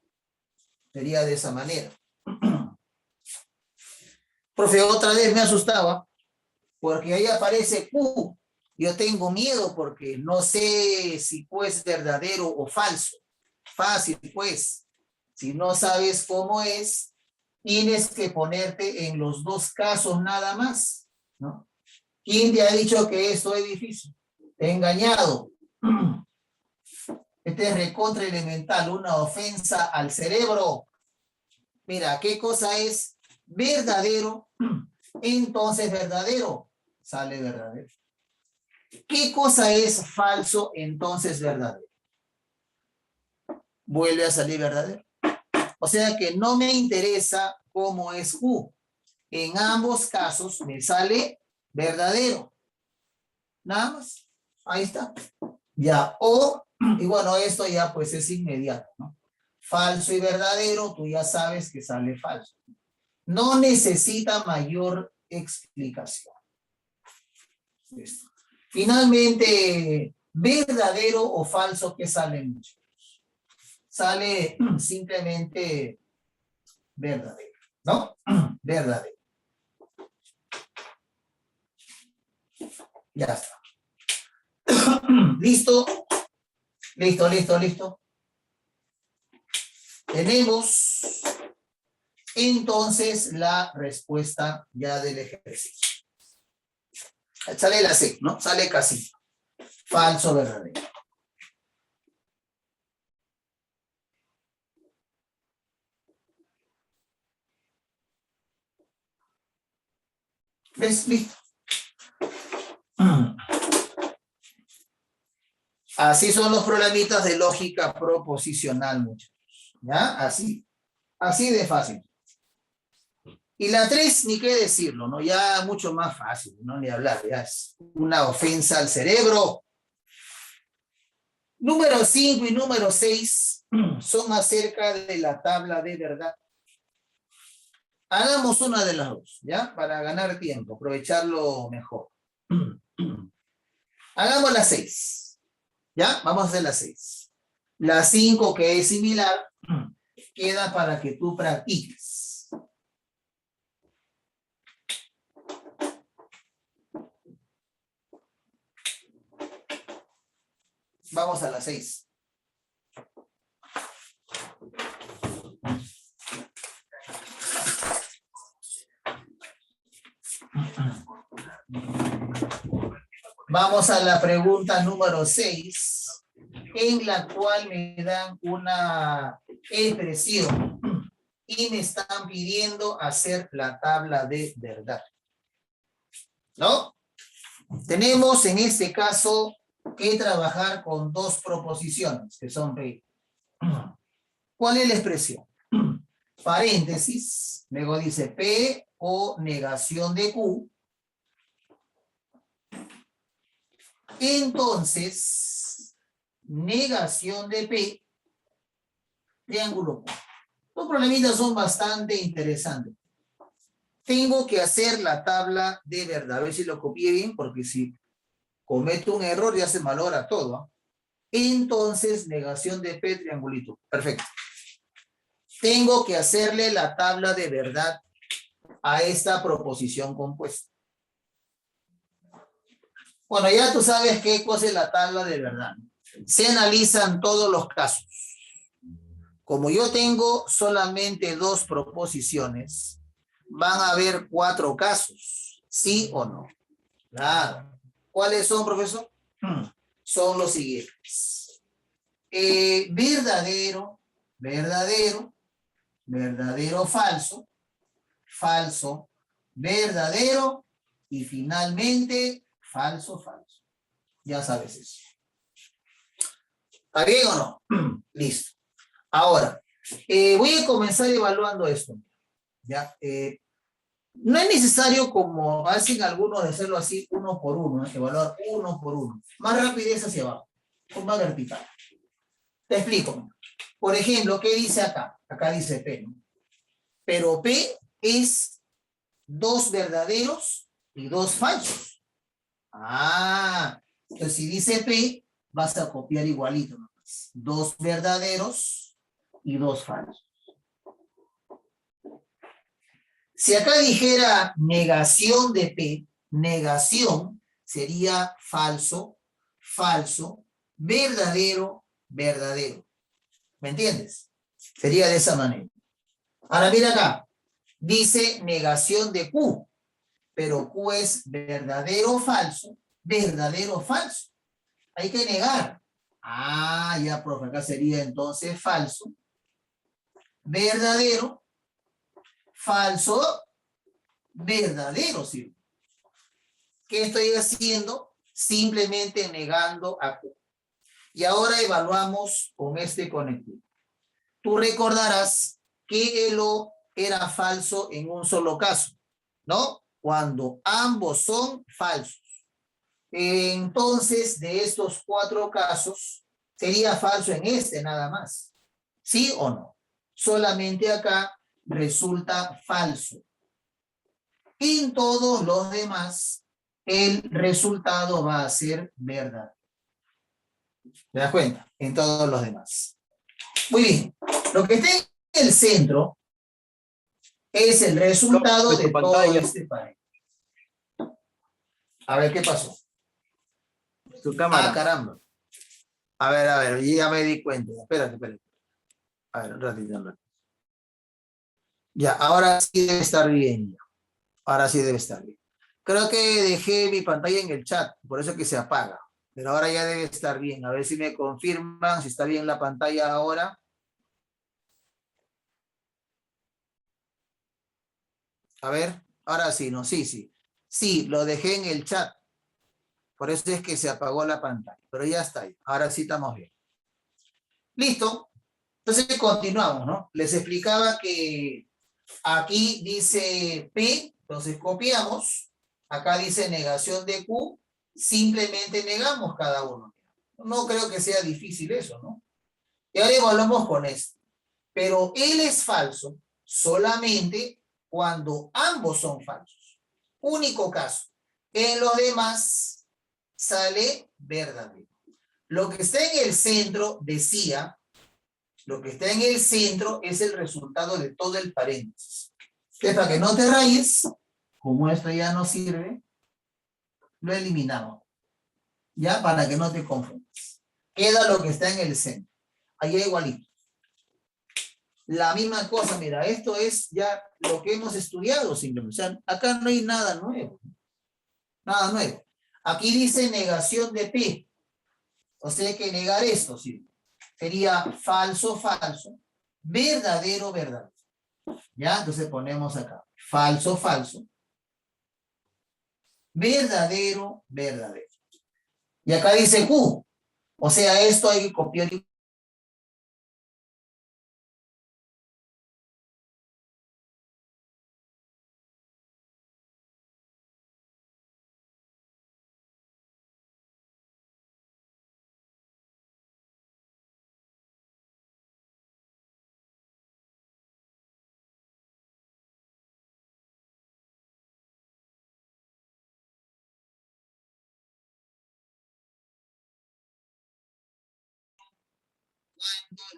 Sería de esa manera. Profe, otra vez me asustaba porque ahí aparece Q. Yo tengo miedo porque no sé si Q es verdadero o falso. Fácil, pues. Si no sabes cómo es, tienes que ponerte en los dos casos nada más, ¿no? ¿Quién te ha dicho que esto es difícil? Te he engañado. Este es recontra elemental, una ofensa al cerebro. Mira, ¿qué cosa es verdadero? Entonces verdadero, sale verdadero. ¿Qué cosa es falso? Entonces verdadero. Vuelve a salir verdadero. O sea que no me interesa cómo es Q. En ambos casos me sale verdadero. Nada más. Ahí está. Ya, o, y bueno, esto ya pues es inmediato, ¿no? Falso y verdadero, tú ya sabes que sale falso. No necesita mayor explicación. Listo. Finalmente, verdadero o falso, ¿qué sale, muchachos? Sale simplemente verdadero, ¿no? Verdadero. Ya está. ¿Listo? Listo, listo, listo. Tenemos entonces la respuesta ya del ejercicio. Sale la C, ¿no? Sale casi. Falso, verdadero. ¿Ves? Listo. Así son los problemitas de lógica proposicional, muchachos. ¿Ya? Así. Así de fácil. Y la 3, ni qué decirlo, ¿no? Ya mucho más fácil, no ni hablar, ya es una ofensa al cerebro. Número 5 y número 6 son acerca de la tabla de verdad. Hagamos una de las dos, ¿ya? Para ganar tiempo, aprovecharlo mejor. Hagamos la 6, ¿ya? Vamos a hacer la 6. La 5, que es similar, queda para que tú practiques. Vamos a la 6. Vamos a la pregunta número 6, en la cual me dan una expresión y me están pidiendo hacer la tabla de verdad. ¿No? Tenemos en este caso que trabajar con dos proposiciones, que son P. ¿Cuál es la expresión? Paréntesis, luego dice P o negación de Q. Entonces, negación de P, triángulo Q. Los problemitas son bastante interesantes. Tengo que hacer la tabla de verdad. A ver si lo copié bien, porque si cometo un error ya se malogra todo. Entonces, negación de P, triangulito. Perfecto. Tengo que hacerle la tabla de verdad a esta proposición compuesta. Bueno, ya tú sabes qué cosa es la tabla de verdad. Se analizan todos los casos. Como yo tengo solamente dos proposiciones, van a haber 4 casos, ¿sí o no? Claro. ¿Cuáles son, profesor? Son los siguientes. Verdadero, verdadero, verdadero, falso, falso, verdadero y finalmente falso, falso. Ya sabes eso. ¿Está bien o no? Listo. Ahora, voy a comenzar evaluando esto. ¿Ya? No es necesario, como hacen algunos, de hacerlo así uno por uno, ¿no? Evaluar uno por uno. Más rapidez hacia abajo, con más vertical. Te explico. Por ejemplo, ¿qué dice acá? Acá dice P, ¿no? Pero P es 2 verdaderos y 2 falsos. Ah, entonces si dice P, vas a copiar igualito. 2 verdaderos y 2 falsos. Si acá dijera negación de P, negación sería falso, falso, verdadero, verdadero. ¿Me entiendes? Sería de esa manera. Ahora mira acá. Dice negación de Q, pero Q es verdadero, falso, verdadero, falso. Hay que negar. Ah, ya, profe, acá sería entonces falso, verdadero, falso, verdadero, ¿sí? ¿Qué estoy haciendo? Simplemente negando a Q. Y ahora evaluamos con este conectivo. Tú recordarás que el O era falso en un solo caso, ¿no? Cuando ambos son falsos. Entonces, de estos 4 casos, sería falso en este nada más. ¿Sí o no? Solamente acá resulta falso. En todos los demás, el resultado va a ser verdad. ¿Te das cuenta? En todos los demás. Muy bien. Lo que está en el centro es el resultado de todo este paréntesis. A ver, ¿qué pasó? Tu cámara. Ah, caramba. A ver, ya me di cuenta. Espérate. A ver, un ratito. Ya, ahora sí debe estar bien. Ahora sí debe estar bien. Creo que dejé mi pantalla en el chat, por eso es que se apaga. Pero ahora ya debe estar bien. A ver si me confirman si está bien la pantalla ahora. A ver, ahora sí, no, sí. Sí, lo dejé en el chat. Por eso es que se apagó la pantalla. Pero ya está ahí. Ahora sí estamos bien. Listo. Entonces continuamos, ¿no? Les explicaba que Aquí dice P, entonces copiamos. Acá dice negación de Q, simplemente negamos cada uno. No creo que sea difícil eso, ¿no? Y ahora evaluamos con esto. Pero él es falso solamente cuando ambos son falsos. Único caso. En los demás sale verdadero. Lo que está en el centro, decía, lo que está en el centro es el resultado de todo el paréntesis. Entonces, para que no te rayes, como esto ya no sirve, lo eliminamos. Ya, para que no te confundas. Queda lo que está en el centro. Ahí igualito. La misma cosa, mira, esto es ya lo que hemos estudiado simplemente. O sea, acá no hay nada nuevo. Nada nuevo. Aquí dice negación de P. O sea, hay que negar esto, ¿sí? Sería falso, falso. Verdadero, verdadero. ¿Ya? Entonces ponemos acá. Falso, falso. Verdadero, verdadero. Y acá dice Q. O sea, esto hay que copiar y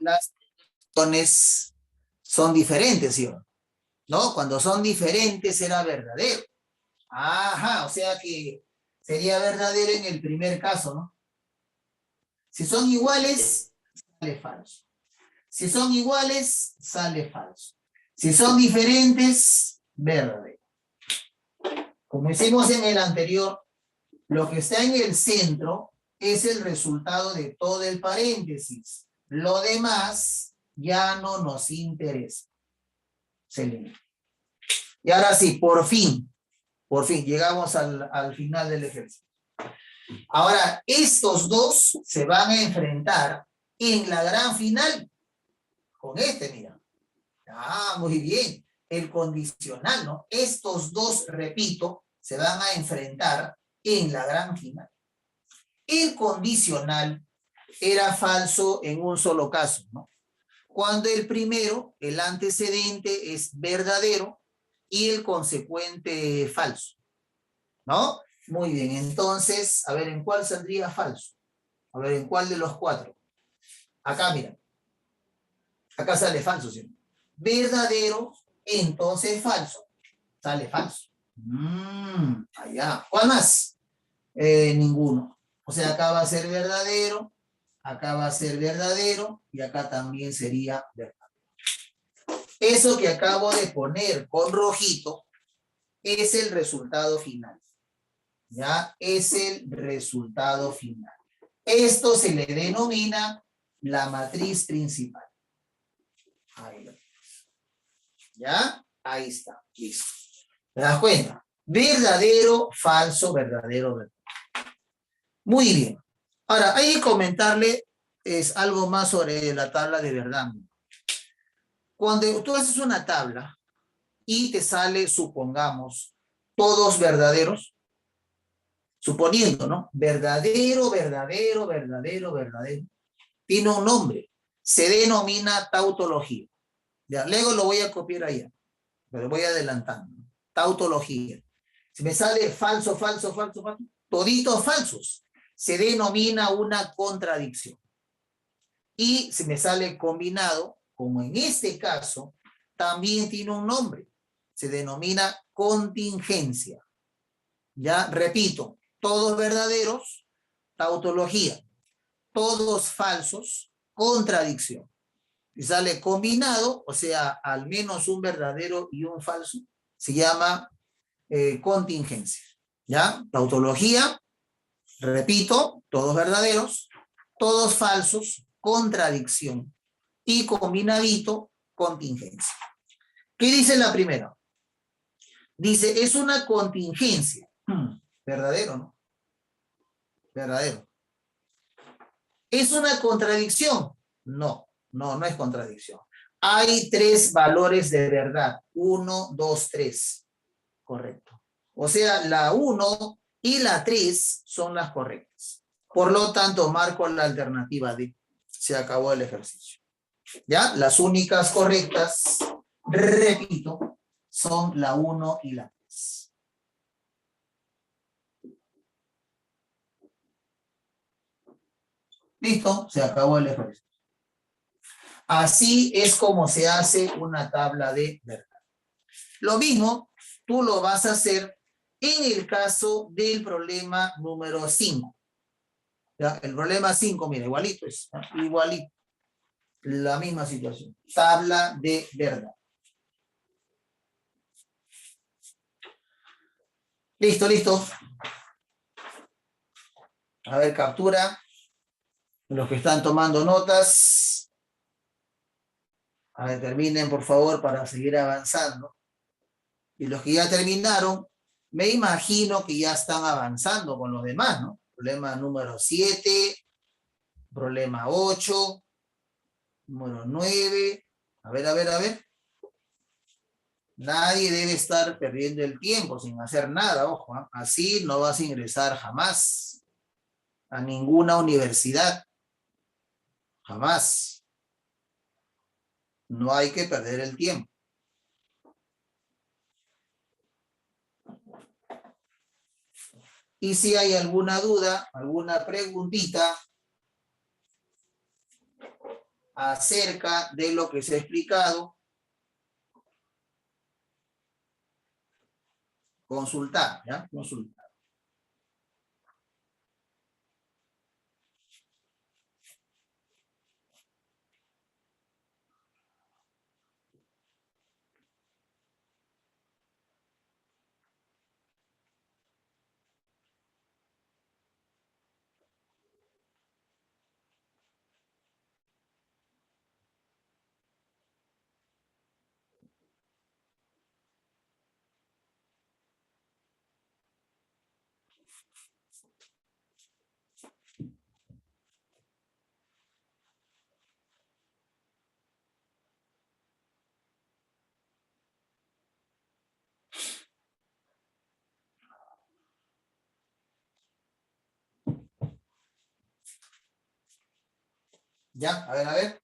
las acciones son diferentes, ¿sí? ¿No? Cuando son diferentes será verdadero. Ajá, o sea que sería verdadero en el primer caso, ¿no? Si son iguales, sale falso. Si son iguales, sale falso. Si son diferentes, verdadero. Como hicimos en el anterior, lo que está en el centro es el resultado de todo el paréntesis. Lo demás ya no nos interesa. Se elimina. Y ahora sí, por fin, llegamos al final del ejercicio. Ahora, estos dos se van a enfrentar en la gran final con este, mira. Ah, muy bien. El condicional, ¿no? Estos dos, repito, se van a enfrentar en la gran final. El condicional era falso en un solo caso, ¿no? Cuando el primero, el antecedente, es verdadero y el consecuente falso, ¿no? Muy bien, entonces, a ver, ¿en cuál saldría falso? A ver, ¿en cuál de los cuatro? Acá, mira. Acá sale falso, ¿sí? Verdadero, entonces falso. Sale falso. Allá. ¿Cuál más? Ninguno. O sea, acá va a ser verdadero, acá va a ser verdadero y acá también sería verdadero. Eso que acabo de poner con rojito es el resultado final. ¿Ya? Es el resultado final. Esto se le denomina la matriz principal. Ahí lo tienes. ¿Ya? Ahí está. Listo. ¿Te das cuenta? Verdadero, falso, verdadero, verdadero. Muy bien. Ahora, hay que comentarle algo más sobre la tabla de verdad. Cuando tú haces una tabla y te sale, supongamos, todos verdaderos, suponiendo, ¿no? Verdadero, verdadero, verdadero, verdadero. Tiene un nombre. Se denomina tautología. Ya, luego lo voy a copiar allá, pero voy adelantando. Tautología. Si me sale falso, falso, falso, falso, toditos falsos, se denomina una contradicción. Y si me sale combinado, como en este caso, también tiene un nombre. Se denomina contingencia. Ya, repito, todos verdaderos, tautología. Todos falsos, contradicción. Si sale combinado, o sea, al menos un verdadero y un falso, se llama contingencia. ¿Ya? Tautología, repito, todos verdaderos, todos falsos, contradicción. Y combinadito, contingencia. ¿Qué dice la primera? Dice, es una contingencia. Verdadero, ¿no? Verdadero. ¿Es una contradicción? No, no es contradicción. Hay 3 valores de verdad. 1, 2, 3. Correcto. O sea, la 1 y la 3 son las correctas. Por lo tanto, marco la alternativa D. Se acabó el ejercicio. ¿Ya? Las únicas correctas, repito, son la 1 y la 3. ¿Listo? Se acabó el ejercicio. Así es como se hace una tabla de verdad. Lo mismo, tú lo vas a hacer en el caso del problema número 5. ¿Ya? El problema 5, mira, igualito es, ¿no? Igualito. La misma situación. Tabla de verdad. Listo, listo. A ver, captura. Los que están tomando notas. A ver, terminen, por favor, para seguir avanzando. Y los que ya terminaron, me imagino que ya están avanzando con los demás, ¿no? Problema número 7, problema 8, número 9. A ver, a ver, a ver. Nadie debe estar perdiendo el tiempo sin hacer nada, ojo, ¿eh? Así no vas a ingresar jamás a ninguna universidad. Jamás. No hay que perder el tiempo. Y si hay alguna duda, alguna preguntita acerca de lo que se ha explicado, consultar, ¿ya? Consultar. ¿Ya? A ver, a ver.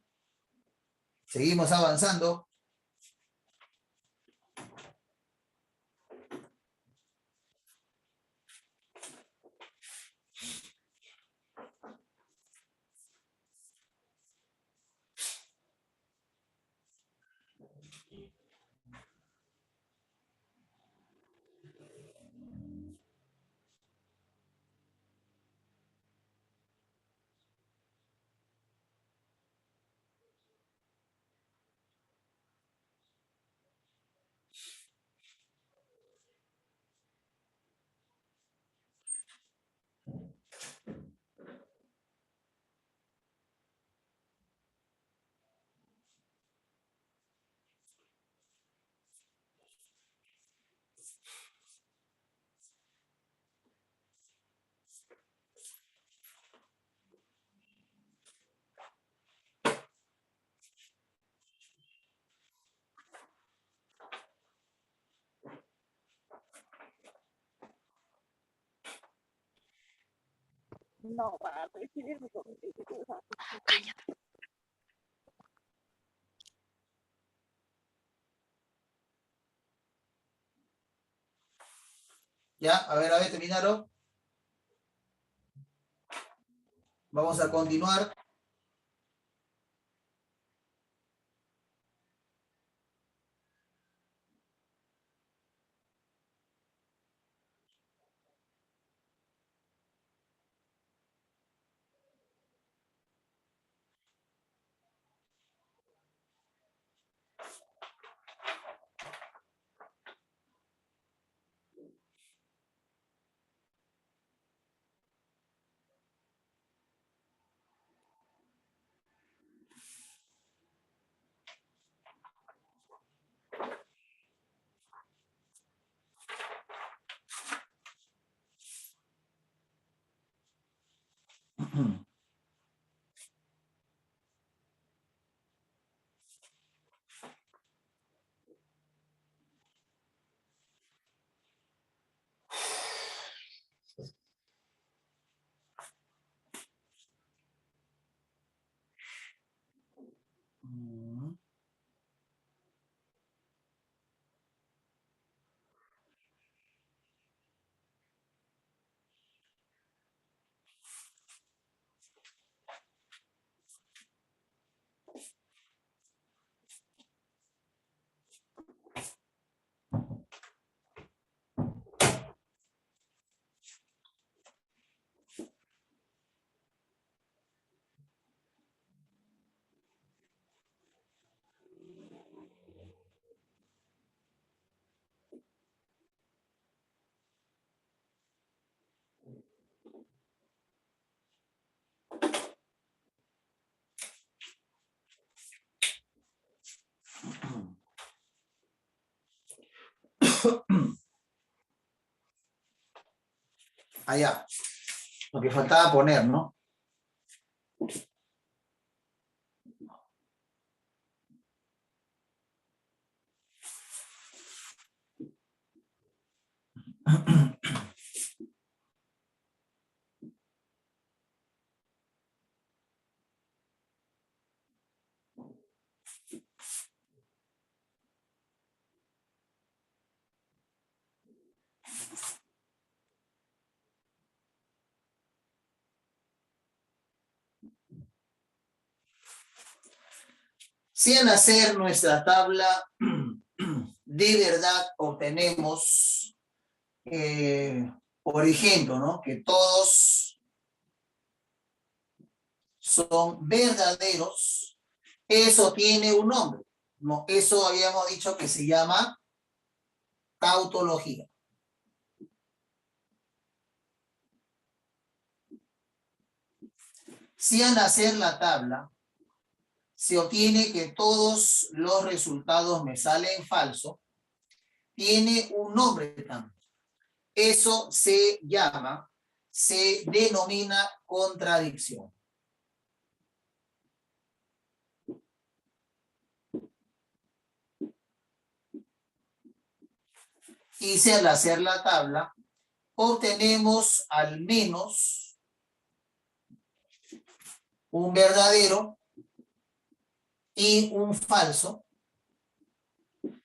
Seguimos avanzando. No, para coincidir con ¿Ya? A ver, terminaron. Vamos a continuar. Allá. Lo que faltaba poner, ¿no? Si al hacer nuestra tabla de verdad obtenemos, por ejemplo, ¿no? Que todos son verdaderos, eso tiene un nombre, ¿no? Eso habíamos dicho que se llama tautología. Si al hacer la tabla se obtiene que todos los resultados me salen falso, tiene un nombre también. Eso se denomina contradicción. Y si al hacer la tabla obtenemos al menos un verdadero y un falso,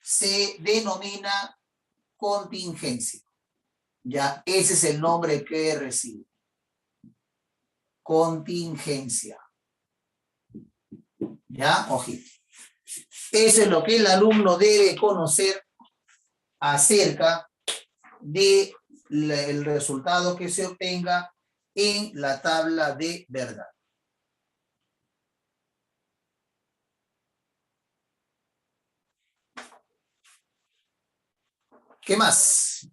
se denomina contingencia. Ya, ese es el nombre que recibe. Contingencia. Ya, ojito. Eso es lo que el alumno debe conocer acerca del resultado que se obtenga en la tabla de verdad. ¿Qué más?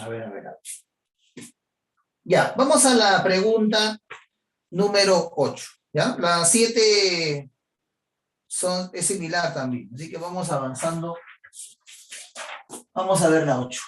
A ver. Ya, vamos a la pregunta número 8. ¿Ya? La 7 es similar también, así que vamos avanzando. Vamos a ver la 8.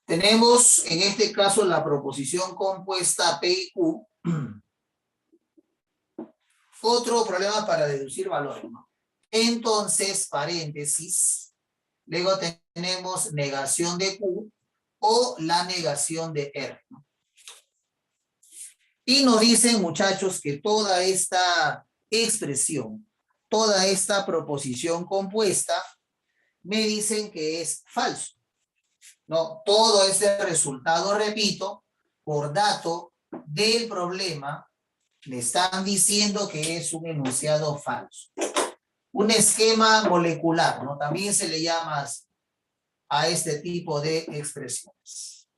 Tenemos en este caso la proposición compuesta P y Q. Otro problema para deducir valores, ¿no? Entonces, paréntesis, luego tenemos negación de Q o la negación de R, ¿no? Y nos dicen, muchachos, que toda esta expresión, toda esta proposición compuesta, me dicen que es falso. No, todo este resultado, repito, por dato del problema, le están diciendo que es un enunciado falso. Un esquema molecular, ¿no? También se le llama a este tipo de expresiones.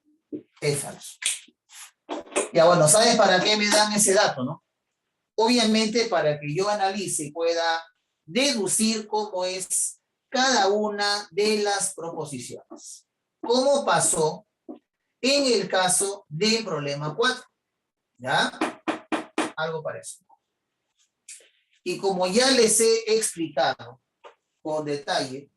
Es falso. Ya bueno, ¿sabes para qué me dan ese dato, no? Obviamente para que yo analice y pueda deducir cómo es cada una de las proposiciones. ¿Cómo pasó en el caso del problema 4? ¿Ya? Algo parecido. Y como ya les he explicado con detalle,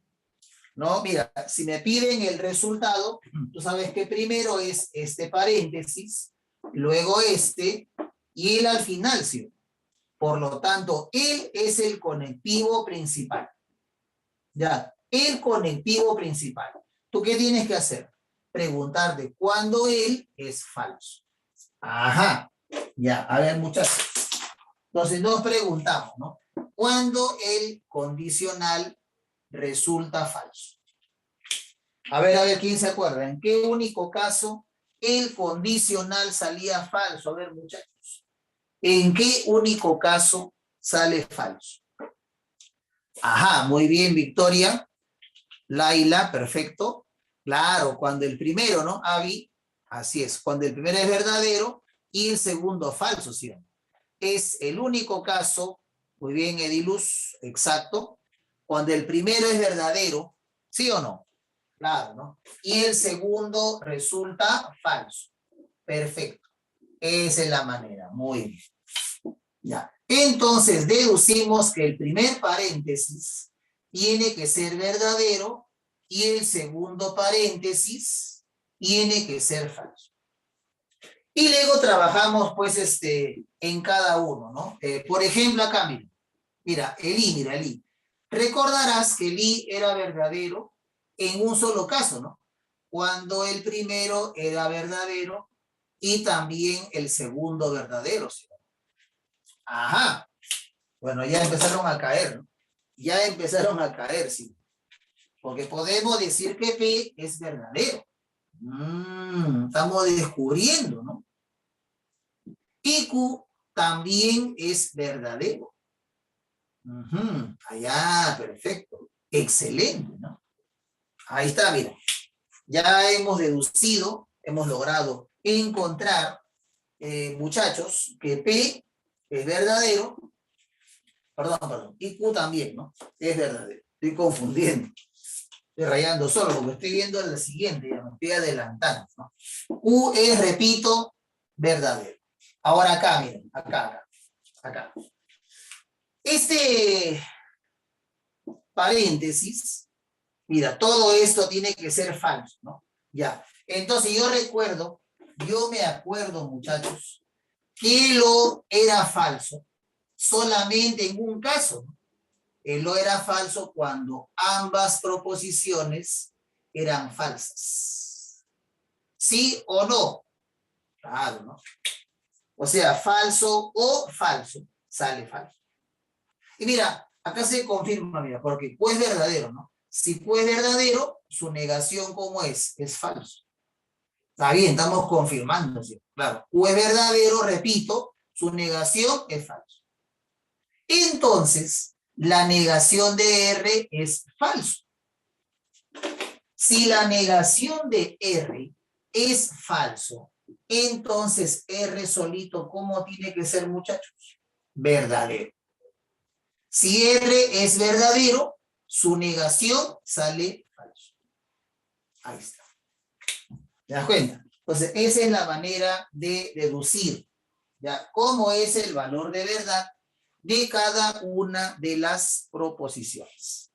¿no? Mira, si me piden el resultado, tú sabes que primero es este paréntesis, luego este, y el al final, ¿sí? Por lo tanto, él es el conectivo principal. Ya, el conectivo principal. ¿Tú qué tienes que hacer? Preguntar de cuándo él es falso. Ajá. Ya, a ver, muchachos. Entonces nos preguntamos, ¿no? ¿Cuándo el condicional resulta falso? A ver, ¿quién se acuerda? ¿En qué único caso el condicional salía falso? A ver, muchachos. ¿En qué único caso sale falso? Ajá, muy bien, Victoria. Laila, perfecto. Claro, cuando el primero, ¿no? Avi, así es. Cuando el primero es verdadero y el segundo falso, ¿sí? Es el único caso, muy bien, Ediluz, exacto, cuando el primero es verdadero, ¿sí o no? Claro, ¿no? Y el segundo resulta falso. Perfecto. Esa es la manera. Muy bien. Ya. Entonces, deducimos que el primer paréntesis tiene que ser verdadero y el segundo paréntesis tiene que ser falso. Y luego trabajamos, pues, en cada uno, ¿no? Por ejemplo, acá, mira, el I. Recordarás que el I era verdadero en un solo caso, ¿no? Cuando el primero era verdadero y también el segundo verdadero, ¿sí? Ajá. Bueno, ya empezaron a caer, ¿no? Ya empezaron a caer, sí. Porque podemos decir que P es verdadero. Estamos descubriendo, ¿no? Y Q también es verdadero. Allá, perfecto. Excelente, ¿no? Ahí está, mira. Ya hemos deducido, hemos logrado encontrar, muchachos, que P es verdadero. Perdón. Y Q también, ¿no? Es verdadero. Estoy confundiendo. Estoy rayando solo porque estoy viendo la siguiente, ya me estoy adelantando, ¿no? Q es, repito, verdadero. Ahora acá, miren, acá. Este paréntesis, mira, todo esto tiene que ser falso, ¿no? Ya. Entonces yo me acuerdo, muchachos, que lo era falso solamente en un caso, ¿no? Lo era falso cuando ambas proposiciones eran falsas. ¿Sí o no? Claro, ¿no? O sea, falso o falso, sale falso. Y mira, acá se confirma, mira, porque Q es verdadero, ¿no? Si Q es verdadero, su negación, ¿cómo es? Es falso. Está bien, estamos confirmando, ¿sí? Claro, Q es verdadero, repito, su negación es falso. Entonces, la negación de R es falso. Si la negación de R es falso, entonces R solito, ¿cómo tiene que ser, muchachos? Verdadero. Si R es verdadero, su negación sale falso. Ahí está. ¿Te das cuenta? Entonces, esa es la manera de deducir, ¿ya? ¿Cómo es el valor de verdad de cada una de las proposiciones?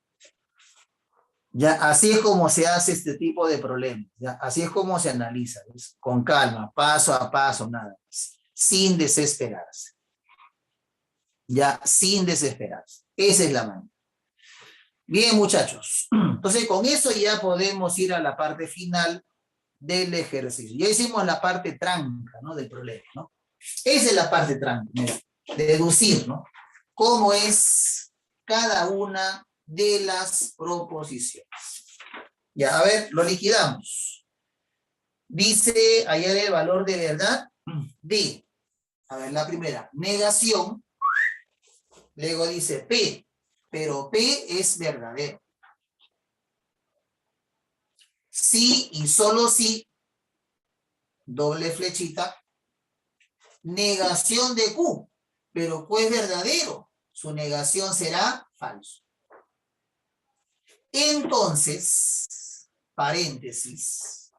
Ya, así es como se hace este tipo de problemas, ya, así es como se analiza, ¿ves? Con calma, paso a paso, nada más, sin desesperarse, ya, sin desesperarse. Esa es la manera. Bien, muchachos, entonces con eso ya podemos ir a la parte final del ejercicio. Ya hicimos la parte tranca, ¿no? Del problema, ¿no? Esa es la parte tranca, mira, deducir, ¿no? Cómo es cada una de las proposiciones. Ya, a ver, lo liquidamos. Dice ayer el valor de verdad de, a ver, la primera, negación. Luego dice P, pero P es verdadero. Sí y solo sí, doble flechita. Negación de Q, pero Q es verdadero. Su negación será falso. Entonces, paréntesis,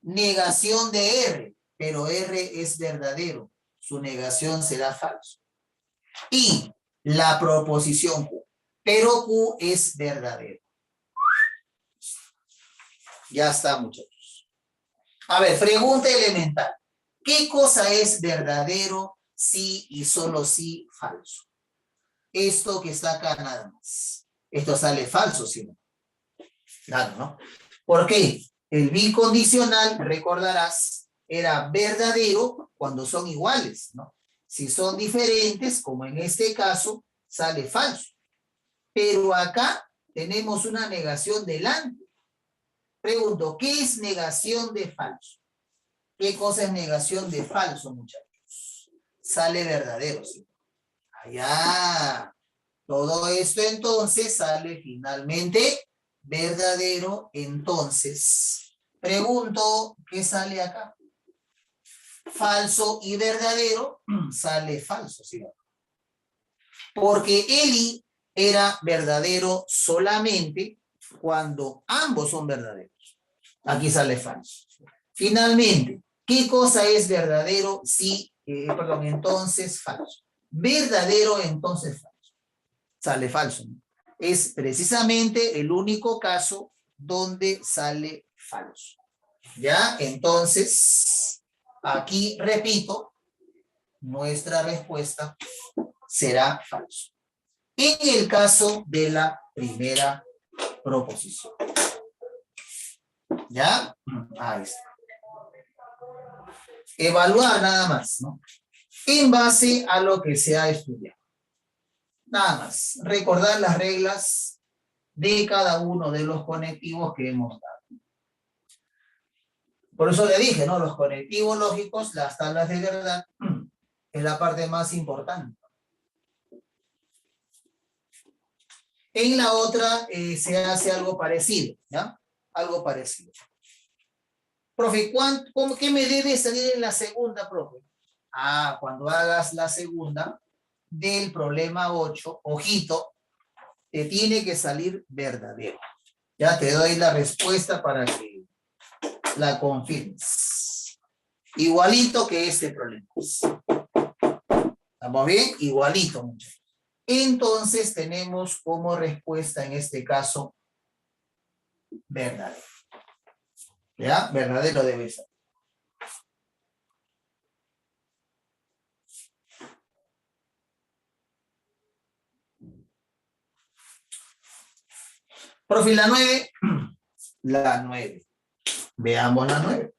negación de R, pero R es verdadero. Su negación será falso. Y la proposición Q, pero Q es verdadero. Ya está, muchachos. A ver, pregunta elemental. ¿Qué cosa es verdadero, sí y solo sí falso? Esto que está acá nada más. Esto sale falso, ¿sí? ¿No? Claro, ¿no? ¿Por qué? El bicondicional, recordarás, era verdadero cuando son iguales, ¿no? Si son diferentes, como en este caso, sale falso. Pero acá tenemos una negación delante. Pregunto, ¿qué es negación de falso? ¿Qué cosa es negación de falso, muchachos? Sale verdadero, ¿sí? Allá. Todo esto entonces sale finalmente verdadero. Entonces, pregunto, ¿qué sale acá? falso y verdadero, sale falso, ¿sí? Porque el I era verdadero solamente cuando ambos son verdaderos. Aquí sale falso. Finalmente, ¿qué cosa es verdadero? Sí, entonces falso. Verdadero, entonces falso. Sale falso, ¿no? Es precisamente el único caso donde sale falso. ¿Ya? Entonces, aquí repito, nuestra respuesta será falso. En el caso de la primera proposición. ¿Ya? Ahí está. Evaluar nada más, ¿no? En base a lo que se ha estudiado. Nada más. Recordar las reglas de cada uno de los conectivos que hemos dado. Por eso le dije, ¿no? Los conectivos lógicos, las tablas de verdad, es la parte más importante. En la otra se hace algo parecido, ¿ya? Algo parecido. Profe, ¿qué me debe salir en la segunda, profe? Ah, cuando hagas la segunda del problema 8, ojito, te tiene que salir verdadero. Ya te doy la respuesta para que la confirmes. Igualito que este problema. ¿Estamos bien? Igualito, muchachos. Entonces tenemos como respuesta en este caso verdadero. ¿Ya? Verdadero debe ser. Profe, la 9. La 9. Veamos la 9.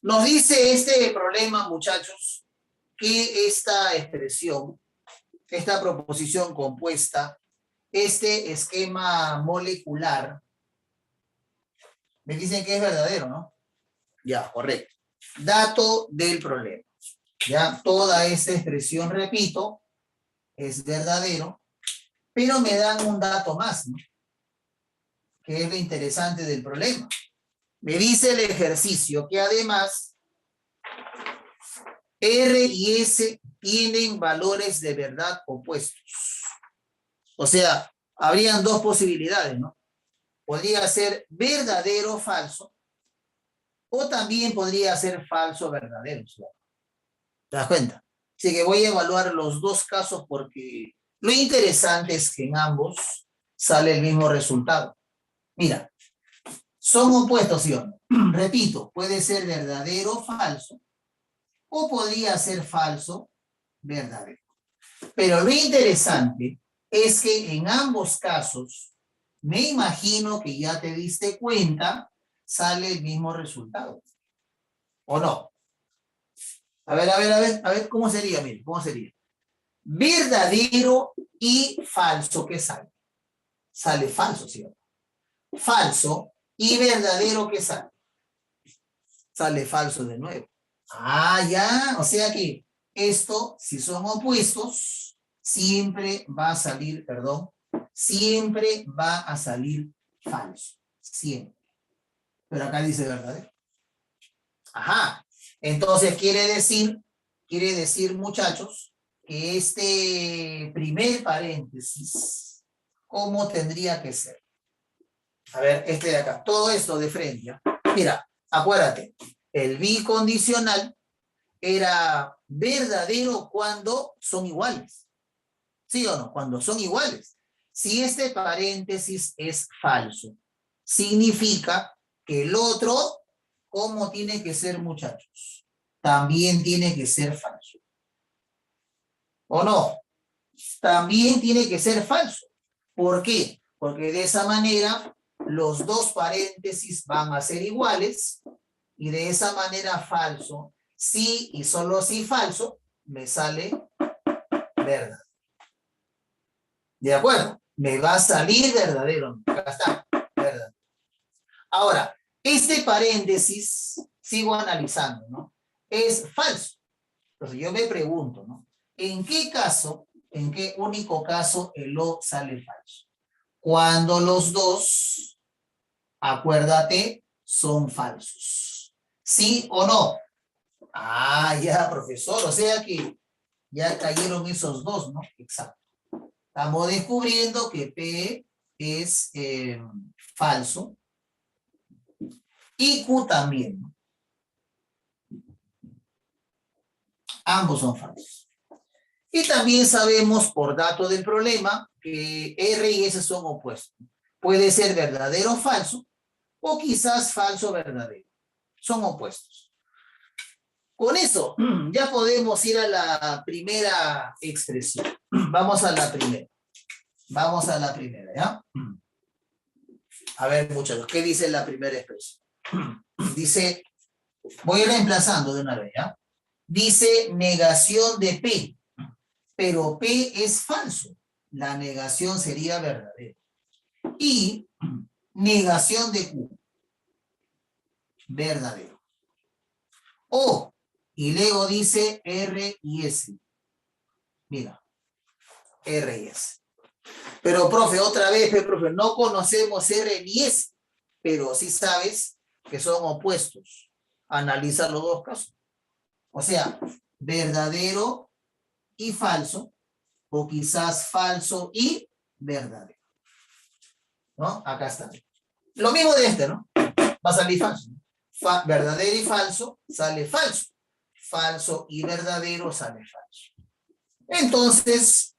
Nos dice este problema, muchachos, que esta expresión, esta proposición compuesta, este esquema molecular, me dicen que es verdadero, ¿no? Ya, correcto. Dato del problema. Ya, toda esta expresión, repito, es verdadero, pero me dan un dato más, ¿no? Que es lo interesante del problema. Me dice el ejercicio que además R y S tienen valores de verdad opuestos. O sea, habrían dos posibilidades, ¿no? Podría ser verdadero o falso, o también podría ser falso o verdadero. ¿Te das cuenta? Así que voy a evaluar los dos casos porque lo interesante es que en ambos sale el mismo resultado. Mira, son opuestos, ¿sí o no? Repito, puede ser verdadero o falso, o podría ser falso, verdadero. Pero lo interesante es que en ambos casos, me imagino que ya te diste cuenta, sale el mismo resultado. ¿O no? A ver, ¿cómo sería? Mire, ¿cómo sería? Verdadero y falso, ¿qué sale? Sale falso, ¿sí? Falso y verdadero, ¿qué sale? Sale falso de nuevo. Ah, ya, o sea que esto, si son opuestos, siempre va a salir, perdón, siempre va a salir falso, siempre. Pero acá dice verdadero. Ajá, entonces quiere decir, muchachos, que este primer paréntesis, ¿cómo tendría que ser? A ver, este de acá, todo esto de frente, ¿ya? Mira, acuérdate, el bicondicional era verdadero cuando son iguales. ¿Sí o no? Cuando son iguales. Si este paréntesis es falso, significa que el otro, ¿cómo tiene que ser, muchachos? también tiene que ser falso. ¿O no? También tiene que ser falso. ¿Por qué? Porque de esa manera los dos paréntesis van a ser iguales y de esa manera falso, sí y solo si falso, me sale verdadero. ¿De acuerdo? Me va a salir verdadero. Acá está, verdadero. Ahora, este paréntesis, sigo analizando, ¿no? Es falso. Entonces yo me pregunto, ¿no? ¿En qué caso, en qué único caso el O sale falso? Cuando los dos, acuérdate, son falsos. ¿Sí o no? Ah, ya, profesor. O sea que ya cayeron esos dos, ¿no? Exacto. Estamos descubriendo que P es falso y Q también, ¿no? Ambos son falsos. Y también sabemos por dato del problema que R y S son opuestos. Puede ser verdadero o falso, o quizás falso o verdadero. Son opuestos. Con eso ya podemos ir a la primera expresión. Vamos a la primera. Vamos a la primera, ¿ya? A ver, muchachos, ¿qué dice la primera expresión? Dice, voy reemplazando de una vez, ¿ya? Dice negación de P, pero P es falso. La negación sería verdadera. Y negación de Q, verdadero. O, y luego dice R y S. Mira, R y S. Pero, profe, otra vez, profe, no conocemos R ni S, pero sí sabes que son opuestos. Analiza los dos casos. O sea, verdadero y falso, o quizás falso y verdadero. ¿No? Acá está. Lo mismo de este, ¿no? Va a salir falso. Verdadero y falso sale falso. Falso y verdadero sale falso. Entonces,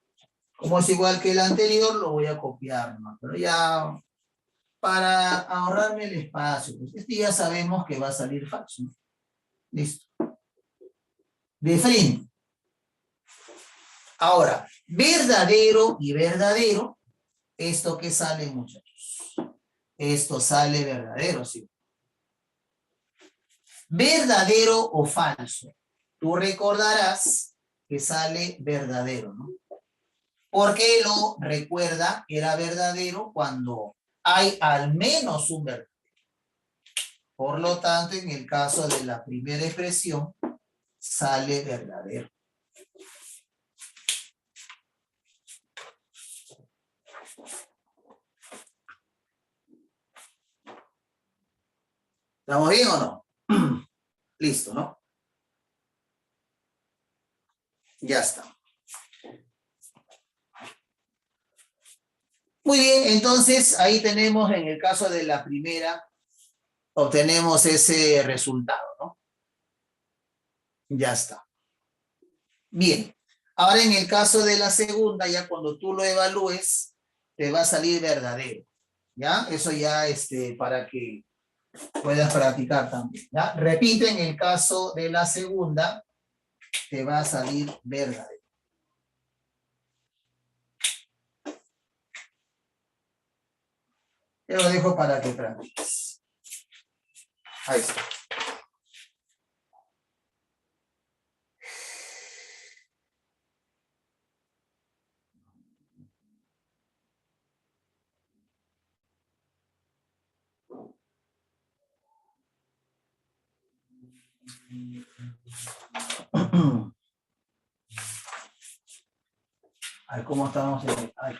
como es igual que el anterior, lo voy a copiar, ¿no? Pero ya para ahorrarme el espacio, pues este ya sabemos que va a salir falso, ¿no? Listo. De frente. Ahora, verdadero y verdadero, ¿esto qué sale, muchachos? Esto sale verdadero, ¿sí? ¿Verdadero o falso? Tú recordarás que sale verdadero, ¿no? Porque lo recuerda, era verdadero cuando hay al menos un verdadero. Por lo tanto, en el caso de la primera expresión, sale verdadero. ¿Estamos bien o no? Listo, ¿no? Ya está. Muy bien, entonces ahí tenemos en el caso de la primera, obtenemos ese resultado, ¿no? Ya está. Bien. Ahora en el caso de la segunda, ya cuando tú lo evalúes, te va a salir verdadero. ¿Ya? Eso ya para que puedas practicar también. ¿Ya? Repite, en el caso de la segunda, te va a salir verdadero. Te lo dejo para que practiques. Ahí está. A ver cómo estamos. Ahí.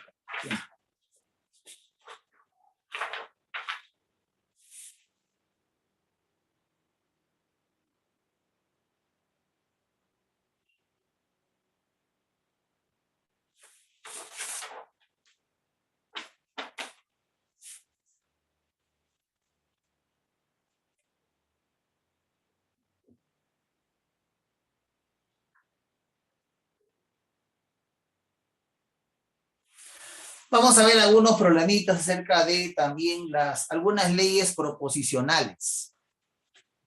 Vamos a ver algunos problemitas acerca de también algunas leyes proposicionales.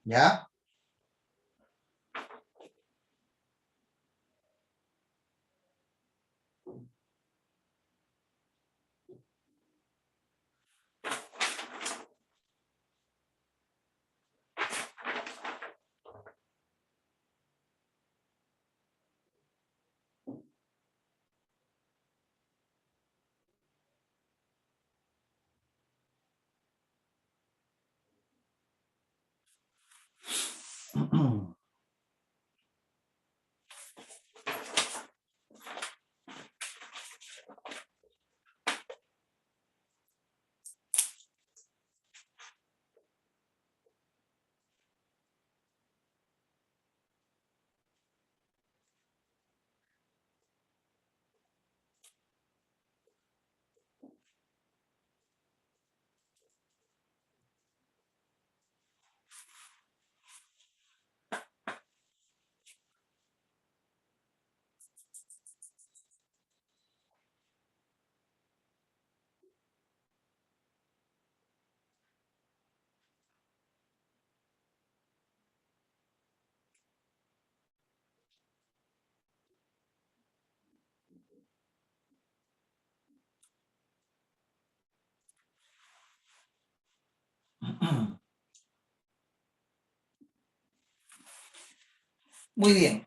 ¿Ya? Muy bien.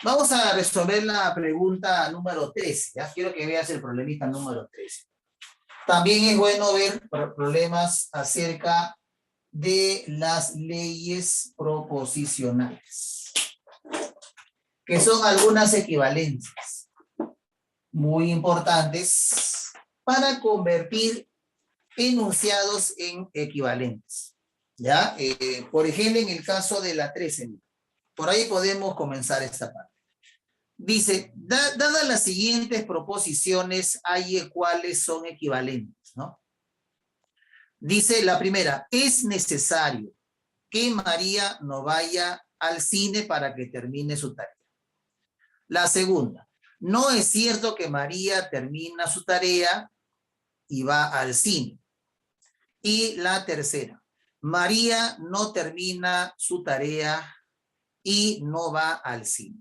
Vamos a resolver la pregunta número 13. Ya quiero que veas el problemita número 13. También es bueno ver problemas acerca de las leyes proposicionales, que son algunas equivalencias muy importantes para convertir enunciados en equivalentes. ¿Ya? Por ejemplo, en el caso de la 13, por ahí podemos comenzar esta parte. Dice, dadas las siguientes proposiciones, hay cuáles son equivalentes, ¿no? Dice la primera, es necesario que María no vaya al cine para que termine su tarea. La segunda, no es cierto que María termina su tarea y va al cine. Y la tercera, María no termina su tarea y no va al cine.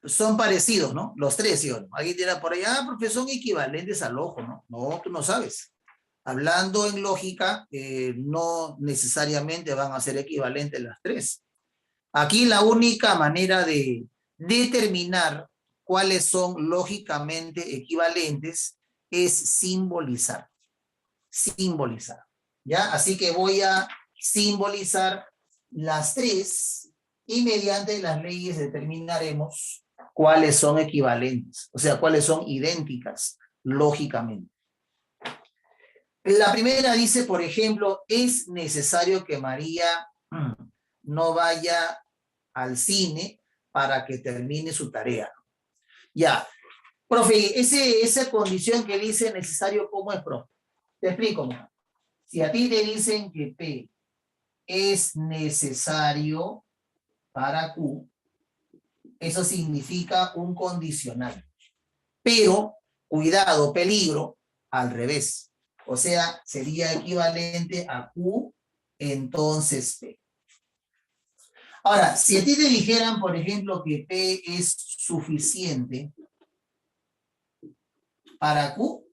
Son parecidos, ¿no? Los tres, ¿sí o no? Alguien dirá por ahí, porque son equivalentes al ojo, ¿no? No, tú no sabes. Hablando en lógica, no necesariamente van a ser equivalentes las tres. Aquí la única manera de determinar cuáles son lógicamente equivalentes es simbolizar. Simbolizar. ¿Ya? Así que voy a simbolizar las tres y mediante las leyes determinaremos cuáles son equivalentes, o sea, cuáles son idénticas lógicamente. La primera dice, por ejemplo, es necesario que María no vaya al cine para que termine su tarea. Ya, profe, esa condición que dice necesario, ¿cómo es, profe? Te explico. Si a ti te dicen que P es necesario para Q, eso significa un condicional. Pero, cuidado, peligro, al revés. O sea, sería equivalente a Q, entonces P. Ahora, si a ti te dijeran, por ejemplo, que P es suficiente para Q,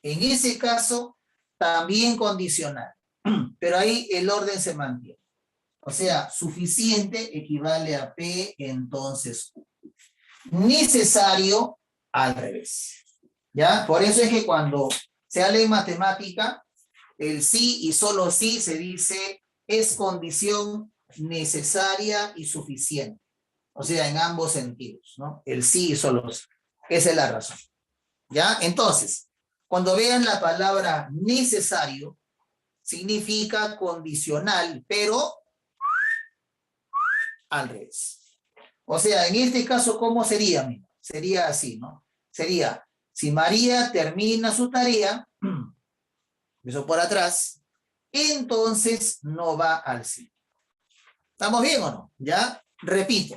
en ese caso, también condicional. Pero ahí el orden se mantiene. O sea, suficiente equivale a P, entonces Q. Necesario, al revés. ¿Ya? Por eso es que cuando se habla en matemática, el sí y solo sí se dice es condición necesaria y suficiente. O sea, en ambos sentidos, ¿no? El sí y solo sí. Esa es la razón. ¿Ya? Entonces, cuando vean la palabra necesario, significa condicional, pero al revés. O sea, en este caso, ¿cómo sería? Sería así, ¿no? Sería, si María termina su tarea, eso por atrás, entonces no va al cine. ¿Estamos bien o no? ¿Ya? Repito.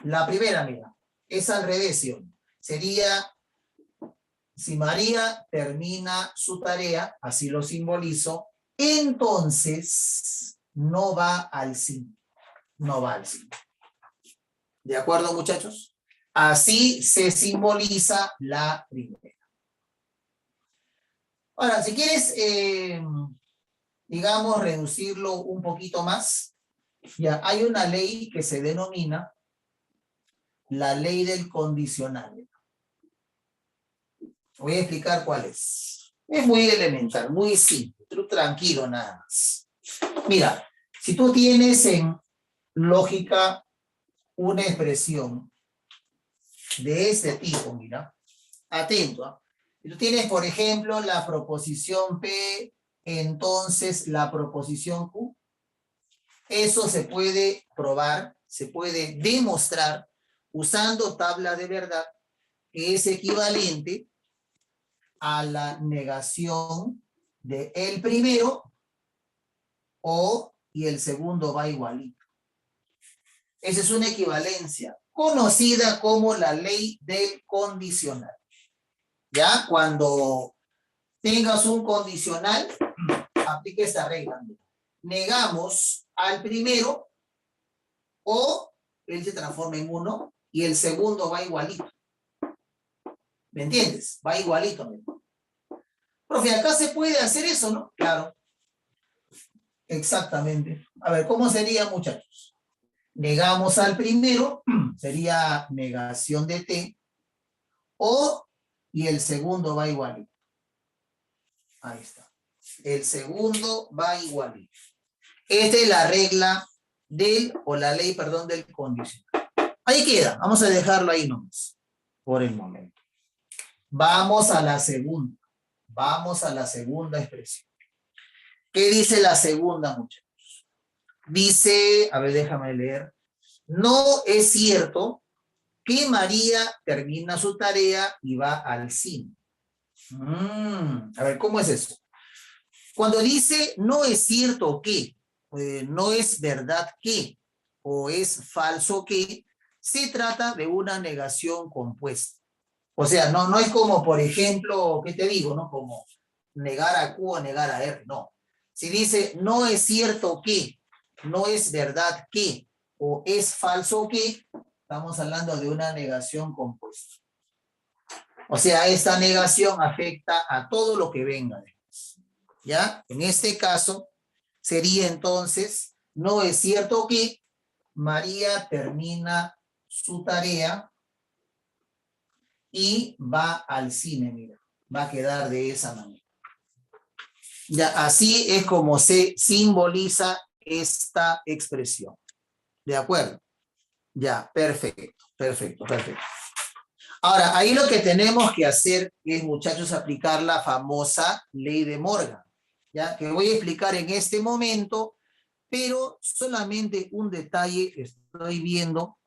La primera, mira, es al revés, ¿sí? Sería, si María termina su tarea, así lo simbolizo, entonces no va al cine. No va al cine. ¿De acuerdo, muchachos? Así se simboliza la primera. Ahora, si quieres, digamos, reducirlo un poquito más, ya hay una ley que se denomina la ley del condicional. Voy a explicar cuál es. Es muy elemental, muy simple, pero tranquilo nada más. Mira, Si tú tienes en lógica una expresión de este tipo, mira, atento, ¿ah? Si tú tienes, por ejemplo, la proposición P, entonces la proposición Q, eso se puede probar, se puede demostrar usando tabla de verdad, que es equivalente a la negación de el primero y el segundo va igualito. Esa es una equivalencia conocida como la ley del condicional. Ya, cuando tengas un condicional, aplica esta regla. Negamos al primero o él se transforma en uno y el segundo va igualito. ¿Me entiendes? Va igualito. Profe, acá se puede hacer eso, ¿no? Claro. Exactamente. A ver, ¿cómo sería, muchachos? Negamos al primero, sería negación de T, y el segundo va igualito. Ahí está. El segundo va igualito. Esta es la regla la ley, perdón, del condicional. Ahí queda. Vamos a dejarlo ahí nomás, por el momento. Vamos a la segunda. Vamos a la segunda expresión. ¿Qué dice la segunda, muchachos? Dice, a ver, déjame leer. No es cierto que María termina su tarea y va al cine. A ver, ¿cómo es eso? Cuando dice no es cierto que, no es verdad que, o es falso que, se trata de una negación compuesta. O sea, no es como, por ejemplo, ¿qué te digo? ¿No? Como negar a Q o negar a R, no. Si dice no es cierto que, no es verdad que, o es falso que, estamos hablando de una negación compuesta. O sea, esta negación afecta a todo lo que venga después. ¿Ya? En este caso, sería entonces, no es cierto que María termina su tarea y va al cine, mira. Va a quedar de esa manera. Ya, así es como se simboliza esta expresión. ¿De acuerdo? Ya, perfecto, perfecto, perfecto. Ahora, ahí lo que tenemos que hacer es, muchachos, aplicar la famosa ley de Morgan, ¿ya? Que voy a explicar en este momento, pero solamente un detalle, estoy viendo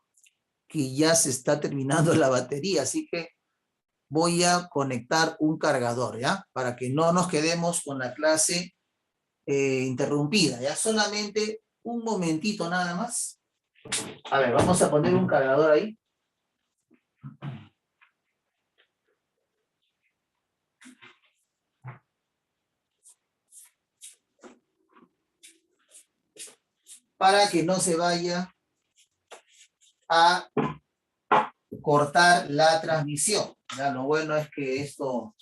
que ya se está terminando la batería, así que voy a conectar un cargador, ¿ya? Para que no nos quedemos con la clase interrumpida, ¿ya? Solamente un momentito nada más. A ver, vamos a poner un cargador ahí. Para que no se vaya a cortar la transmisión. Ya, lo bueno es que esto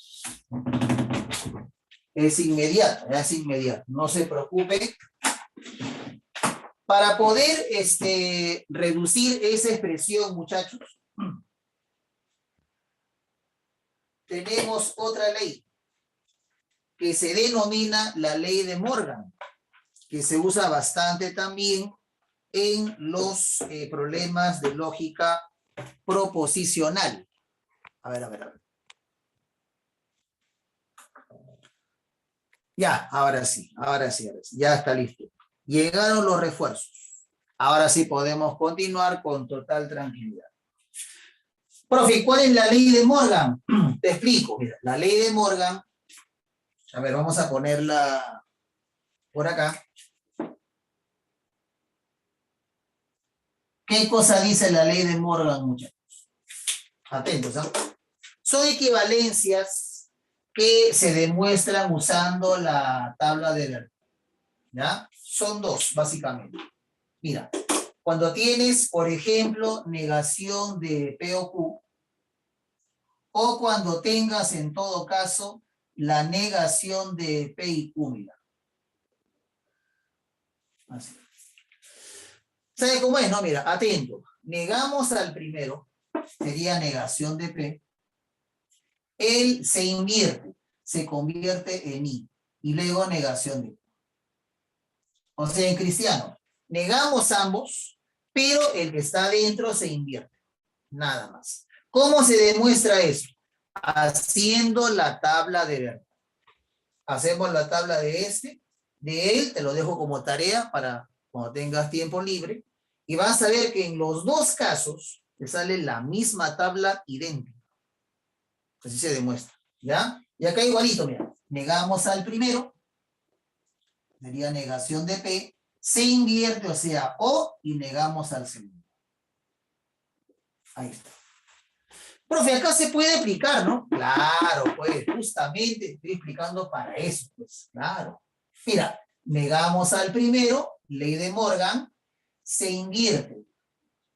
es inmediato, ya es inmediato. No se preocupe. Para poder reducir esa expresión, muchachos, tenemos otra ley que se denomina la ley de Morgan, que se usa bastante también en los problemas de lógica proposicional. A ver. Ya, ahora sí. Ya está listo. Llegaron los refuerzos. Ahora sí podemos continuar con total tranquilidad. Profe, ¿cuál es la ley de Morgan? Te explico. Mira, la ley de Morgan, a ver, vamos a ponerla por acá. ¿Qué cosa dice la ley de Morgan, muchachos? Atentos, ¿ah? Son equivalencias que se demuestran usando la tabla de verdad. ¿Ya? Son dos, básicamente. Mira, cuando tienes, por ejemplo, negación de P o Q, o cuando tengas, en todo caso, la negación de P y Q, mira. Así. ¿Sabe cómo es? No, mira, atento. Negamos al primero, sería negación de P. Él se invierte, se convierte en I. Y luego negación de Q. O sea, en cristiano, negamos ambos, pero el que está adentro se invierte. Nada más. ¿Cómo se demuestra eso? Haciendo la tabla de verdad. Hacemos la tabla de él, te lo dejo como tarea para cuando tengas tiempo libre, y vas a ver que en los dos casos te sale la misma tabla idéntica. Así se demuestra, ¿ya? Y acá igualito, mira, negamos al primero, sería negación de P, se invierte, o sea, O, y negamos al segundo. Ahí está. Profe, acá se puede aplicar, ¿no? Claro, pues, justamente estoy explicando para eso, pues, claro. Mira, negamos al primero, ley de Morgan, se invierte.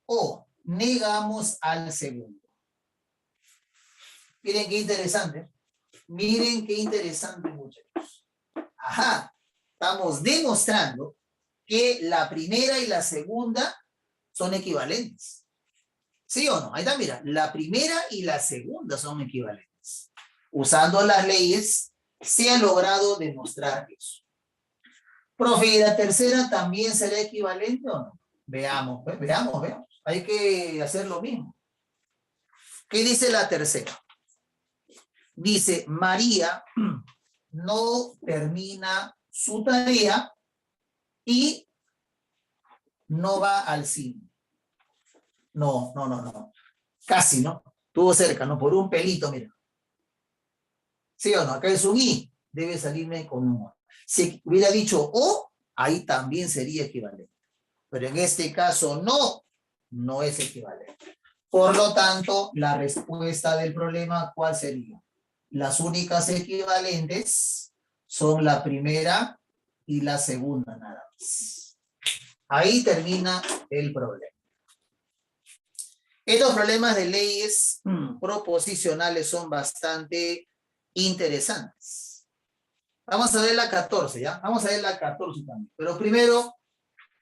O negamos al segundo. Miren qué interesante. Miren qué interesante, muchachos. Ajá, estamos demostrando que la primera y la segunda son equivalentes. ¿Sí o no? Ahí está, mira, la primera y la segunda son equivalentes. Usando las leyes se ha logrado demostrar eso. Profe, ¿y la tercera también será equivalente o no? Veamos, pues, veamos. Hay que hacer lo mismo. ¿Qué dice la tercera? Dice, María no termina su tarea y no va al cine. No. Casi, ¿no? Estuvo cerca, ¿no? Por un pelito, mira. ¿Sí o no? Acá es un I. Debe salirme con un O. Si hubiera dicho O, ahí también sería equivalente. Pero en este caso no es equivalente. Por lo tanto, la respuesta del problema, ¿cuál sería? Las únicas equivalentes son la primera y la segunda, nada más. Ahí termina el problema. Estos problemas de leyes proposicionales son bastante interesantes. Vamos a ver la 14, ¿ya? Vamos a ver la 14 también. Pero primero,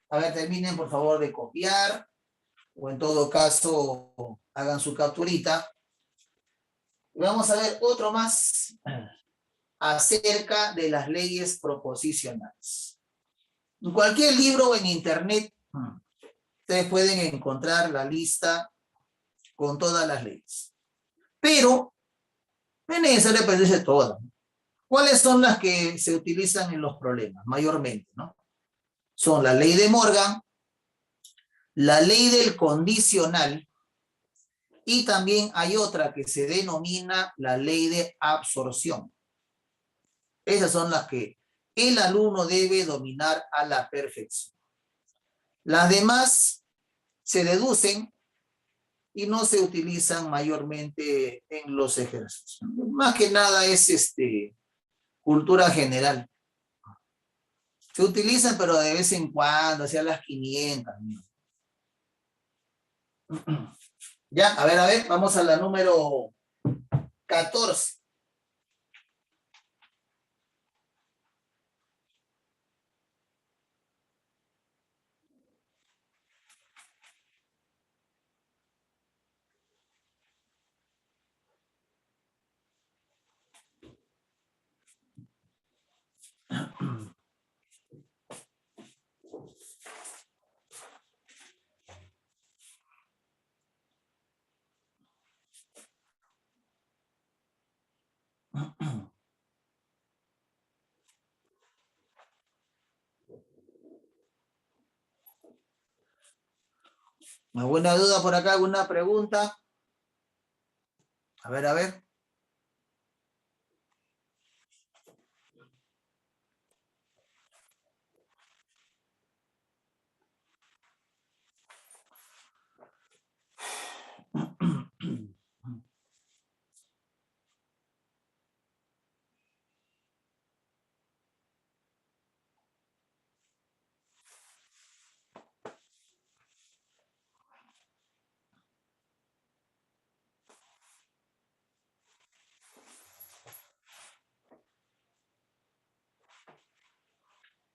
a ver, terminen por favor de copiar, o en todo caso, hagan su capturita. Y vamos a ver otro más acerca de las leyes proposicionales. En cualquier libro o en internet, ustedes pueden encontrar la lista con todas las leyes. Pero no es necesario aprenderse todas. ¿Cuáles son las que se utilizan en los problemas? Mayormente, ¿no? Son la ley de Morgan, la ley del condicional, y también hay otra que se denomina la ley de absorción. Esas son las que el alumno debe dominar a la perfección. Las demás se deducen y no se utilizan mayormente en los ejercicios. Más que nada es cultura general. Se utilizan, pero de vez en cuando, hacia las 500. Ya, a ver, vamos a la número 14. ¿Alguna duda por acá? ¿Alguna pregunta? A ver.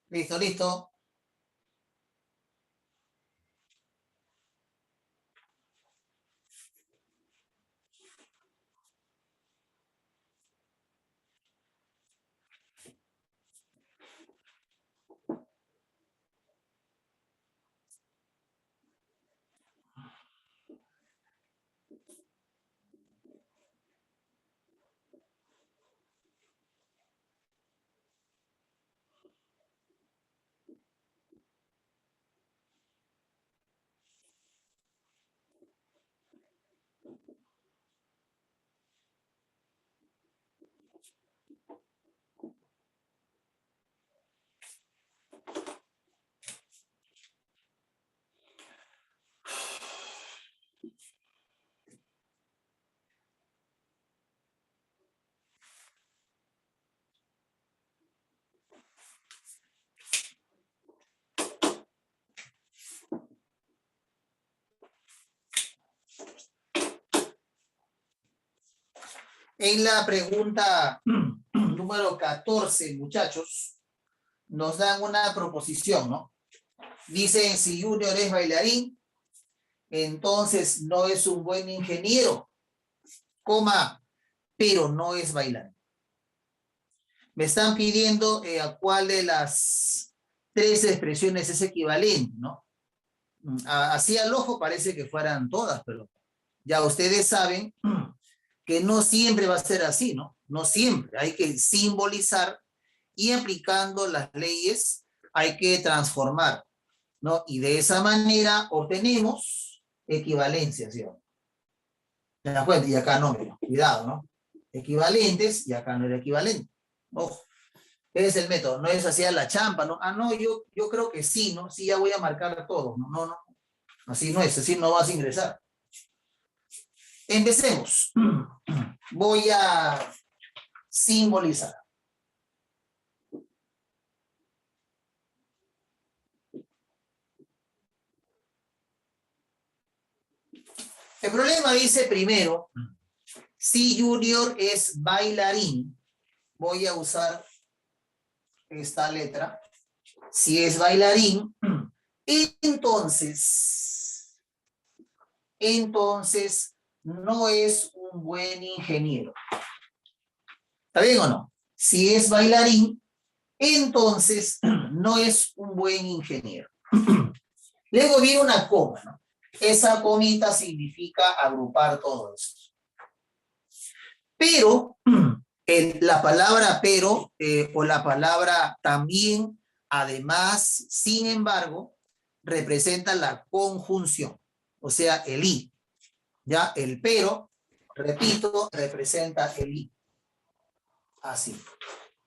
Listo. En la pregunta número 14, muchachos, nos dan una proposición, ¿no? Dicen, si Junior es bailarín, entonces no es un buen ingeniero, coma, pero no es bailarín. Me están pidiendo a cuál de las tres expresiones es equivalente, ¿no? Así al ojo parece que fueran todas, pero ya ustedes saben que no siempre va a ser así, ¿no? No siempre. Hay que simbolizar y aplicando las leyes hay que transformar, ¿no? Y de esa manera obtenemos equivalencias, ¿sí? ¿Se dan cuenta? Y acá no, cuidado, ¿no? Equivalentes y acá no era equivalente. Ojo. Ese es el método, no es así a la champa, ¿no? Ah, no, yo creo que sí, ¿no? Sí, ya voy a marcar todo, ¿no? No, no. Así no es, así no vas a ingresar. Empecemos. Voy a simbolizar. El problema dice primero, si Junior es bailarín, voy a usar esta letra. Si es bailarín, entonces no es un buen ingeniero. ¿Está bien o no? Si es bailarín, entonces no es un buen ingeniero. Luego viene una coma, ¿no? Esa comita significa agrupar todo esto. Pero, la palabra pero o la palabra también, además, sin embargo, representa la conjunción, o sea, el y. Ya, el pero, repito, representa el y. Así.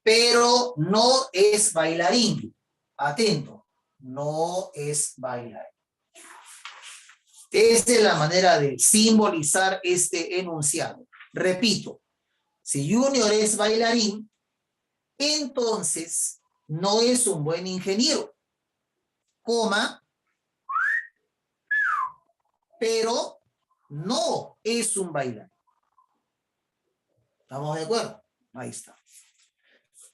Pero no es bailarín. Atento, no es bailarín. Esta es la manera de simbolizar este enunciado. Repito, si Junior es bailarín, entonces no es un buen ingeniero, coma, pero no es un bailarín. ¿Estamos de acuerdo? Ahí está.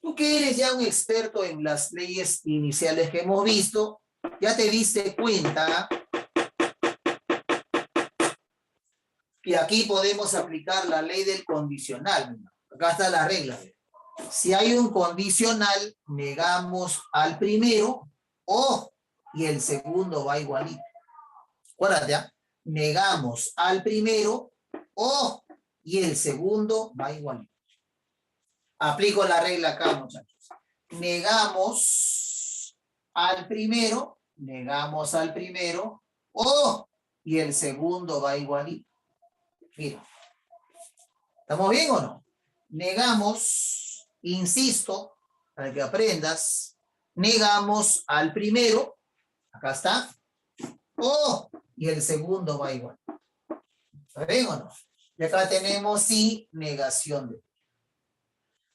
Tú que eres ya un experto en las leyes iniciales que hemos visto, ya te diste cuenta que aquí podemos aplicar la ley del condicional. Acá está la regla. Si hay un condicional, negamos al primero y el segundo va igualito. Acuérdate, ¿eh? Negamos al primero y el segundo va igualito. Aplico la regla acá, muchachos. Negamos al primero y el segundo va igualito. Mira. ¿Estamos bien o no? Negamos, insisto, para que aprendas, negamos al primero, acá está, y el segundo va igual. ¿Está bien o no? Y acá tenemos sí, negación de.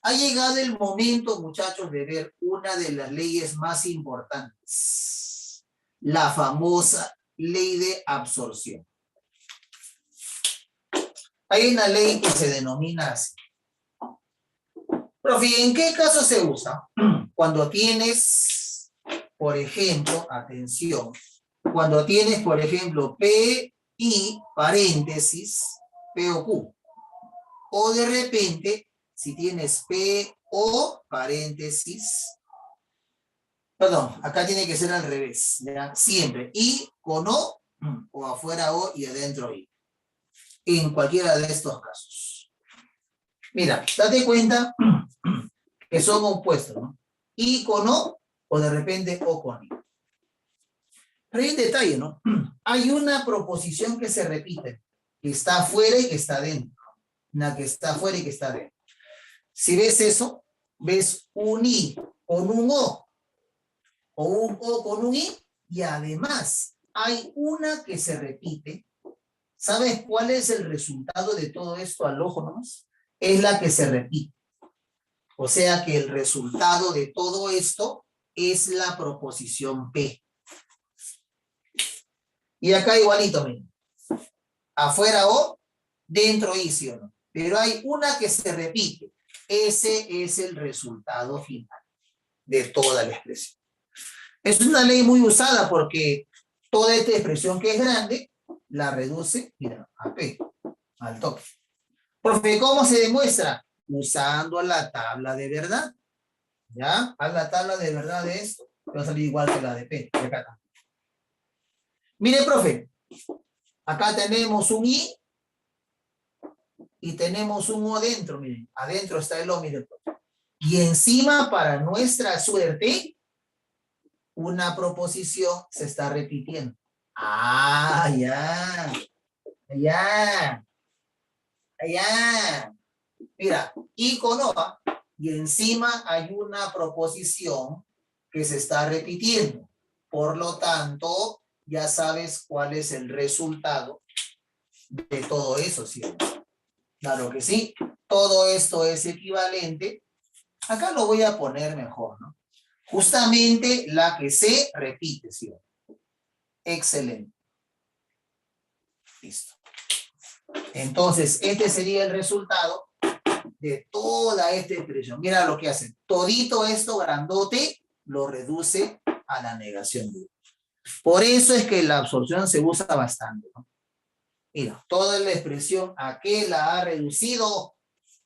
Ha llegado el momento, muchachos, de ver una de las leyes más importantes, la famosa ley de absorción. Hay una ley que se denomina así. Profe, ¿en qué caso se usa? Cuando tienes, por ejemplo, atención, cuando tienes, por ejemplo, P y paréntesis, P o Q. O de repente, si tienes P o paréntesis, perdón, acá tiene que ser al revés, ¿ya? Siempre, y con o afuera O y adentro I. En cualquiera de estos casos. Mira, date cuenta que son opuestos, ¿no? Y con o de repente O con I. Pero hay un detalle, ¿no? Hay una proposición que se repite, que está afuera y que está dentro. Una que está afuera y que está dentro. Si ves eso, ves un I con un O un O con un I, y además hay una que se repite. ¿Sabes cuál es el resultado de todo esto al ojo nomás? Es la que se repite. O sea que el resultado de todo esto es la proposición P. Y acá igualito, miren. Afuera O, dentro I, ¿sí o no? pero hay una que se repite. Ese es el resultado final de toda la expresión. Es una ley muy usada porque toda esta expresión que es grande la reduce, mira, a P, al toque. Profe, ¿cómo se demuestra? Usando la tabla de verdad. ¿Ya? Haz la tabla de verdad de esto. Va a salir igual que la de P. De acá también. Mire, profe. Acá tenemos un I y tenemos un O dentro. Miren, adentro está el O, mire, profe. Y encima, para nuestra suerte, una proposición se está repitiendo. Ah, ya. Ya. Ya. Mira, I con O, y encima hay una proposición que se está repitiendo. Por lo tanto, ya sabes cuál es el resultado de todo eso, ¿cierto? Claro que sí. Todo esto es equivalente. Acá lo voy a poner mejor, ¿no? Justamente la que se repite, ¿cierto? Excelente. Listo. Entonces, este sería el resultado de toda esta expresión. Mira lo que hacen. Todito esto grandote lo reduce a la negación. Por eso es que la absorción se usa bastante, ¿no? Mira, toda la expresión, ¿a qué la ha reducido?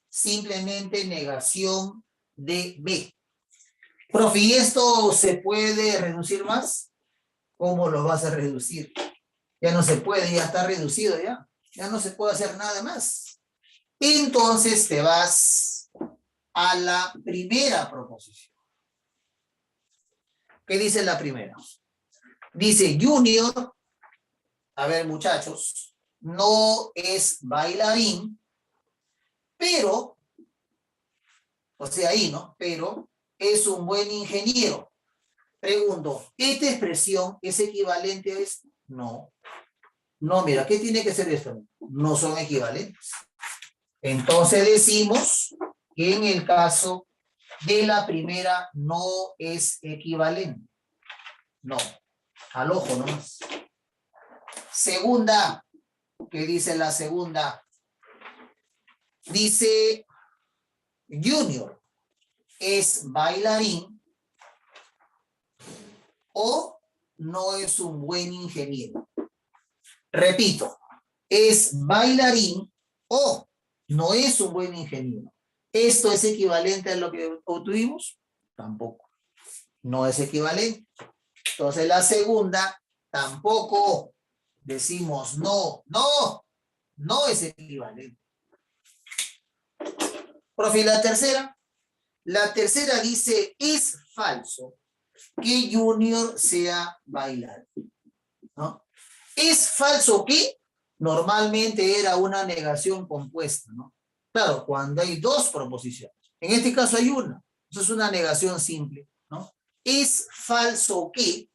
Simplemente negación de B. Profe, ¿y esto se puede reducir más? ¿Cómo lo vas a reducir? Ya no se puede, ya está reducido ya. Ya no se puede hacer nada más. Entonces te vas a la primera proposición. ¿Qué dice la primera? Dice Junior, a ver muchachos, no es bailarín, pero, o sea ahí, ¿no? Pero es un buen ingeniero. Pregunto, ¿esta expresión es equivalente a esto? No. No, mira, ¿qué tiene que ser esto? No son equivalentes. Entonces decimos que en el caso de la primera no es equivalente. No, al ojo nomás. Segunda, ¿qué dice la segunda? Dice Junior es bailarín o no es un buen ingeniero. Repito, es bailarín o no es un buen ingeniero. ¿Esto es equivalente a lo que obtuvimos? Tampoco. No es equivalente. Entonces la segunda tampoco. Decimos no, no, no es equivalente. Profe, ¿la tercera? La tercera dice, es falso que Junior sea bailarín, ¿no? ¿Es falso que? Normalmente era una negación compuesta, ¿no? Claro, cuando hay dos proposiciones. En este caso hay una. Eso es una negación simple, ¿no? ¿Es falso que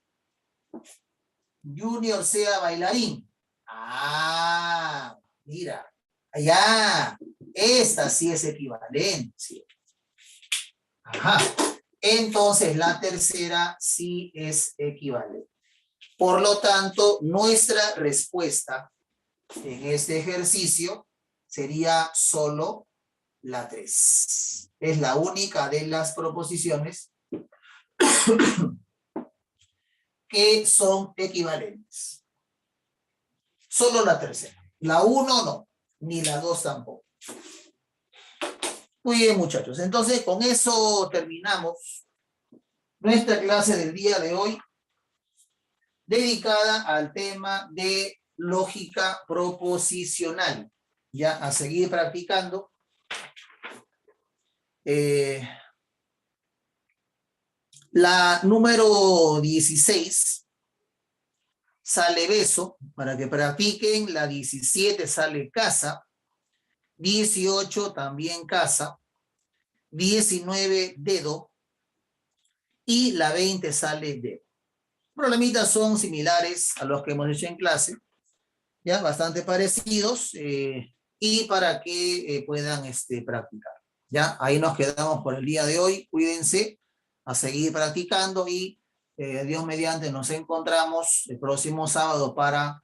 Junior sea bailarín? Ah, mira. Allá. Esta sí es equivalente. ¿Sí? Ajá. Entonces, la tercera sí es equivalente. Por lo tanto, nuestra respuesta en este ejercicio sería solo la 3. Es la única de las proposiciones que son equivalentes. Solo la tercera. La 1 no, ni la 2 tampoco. Muy bien, muchachos. Entonces, con eso terminamos nuestra clase del día de hoy, dedicada al tema de lógica proposicional. Ya a seguir practicando. La número 16 sale beso, para que practiquen. La 17 sale casa. 18 también casa. 19 dedo. Y la 20 sale dedo. Problemitas son similares a los que hemos hecho en clase, ya bastante parecidos, y para que puedan practicar. Ya, ahí nos quedamos por el día de hoy. Cuídense, a seguir practicando y Dios mediante nos encontramos el próximo sábado para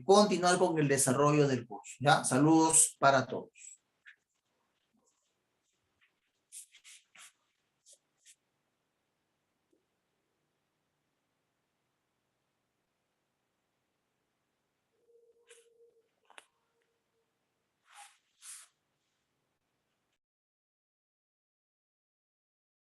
continuar con el desarrollo del curso. Ya, saludos para todos.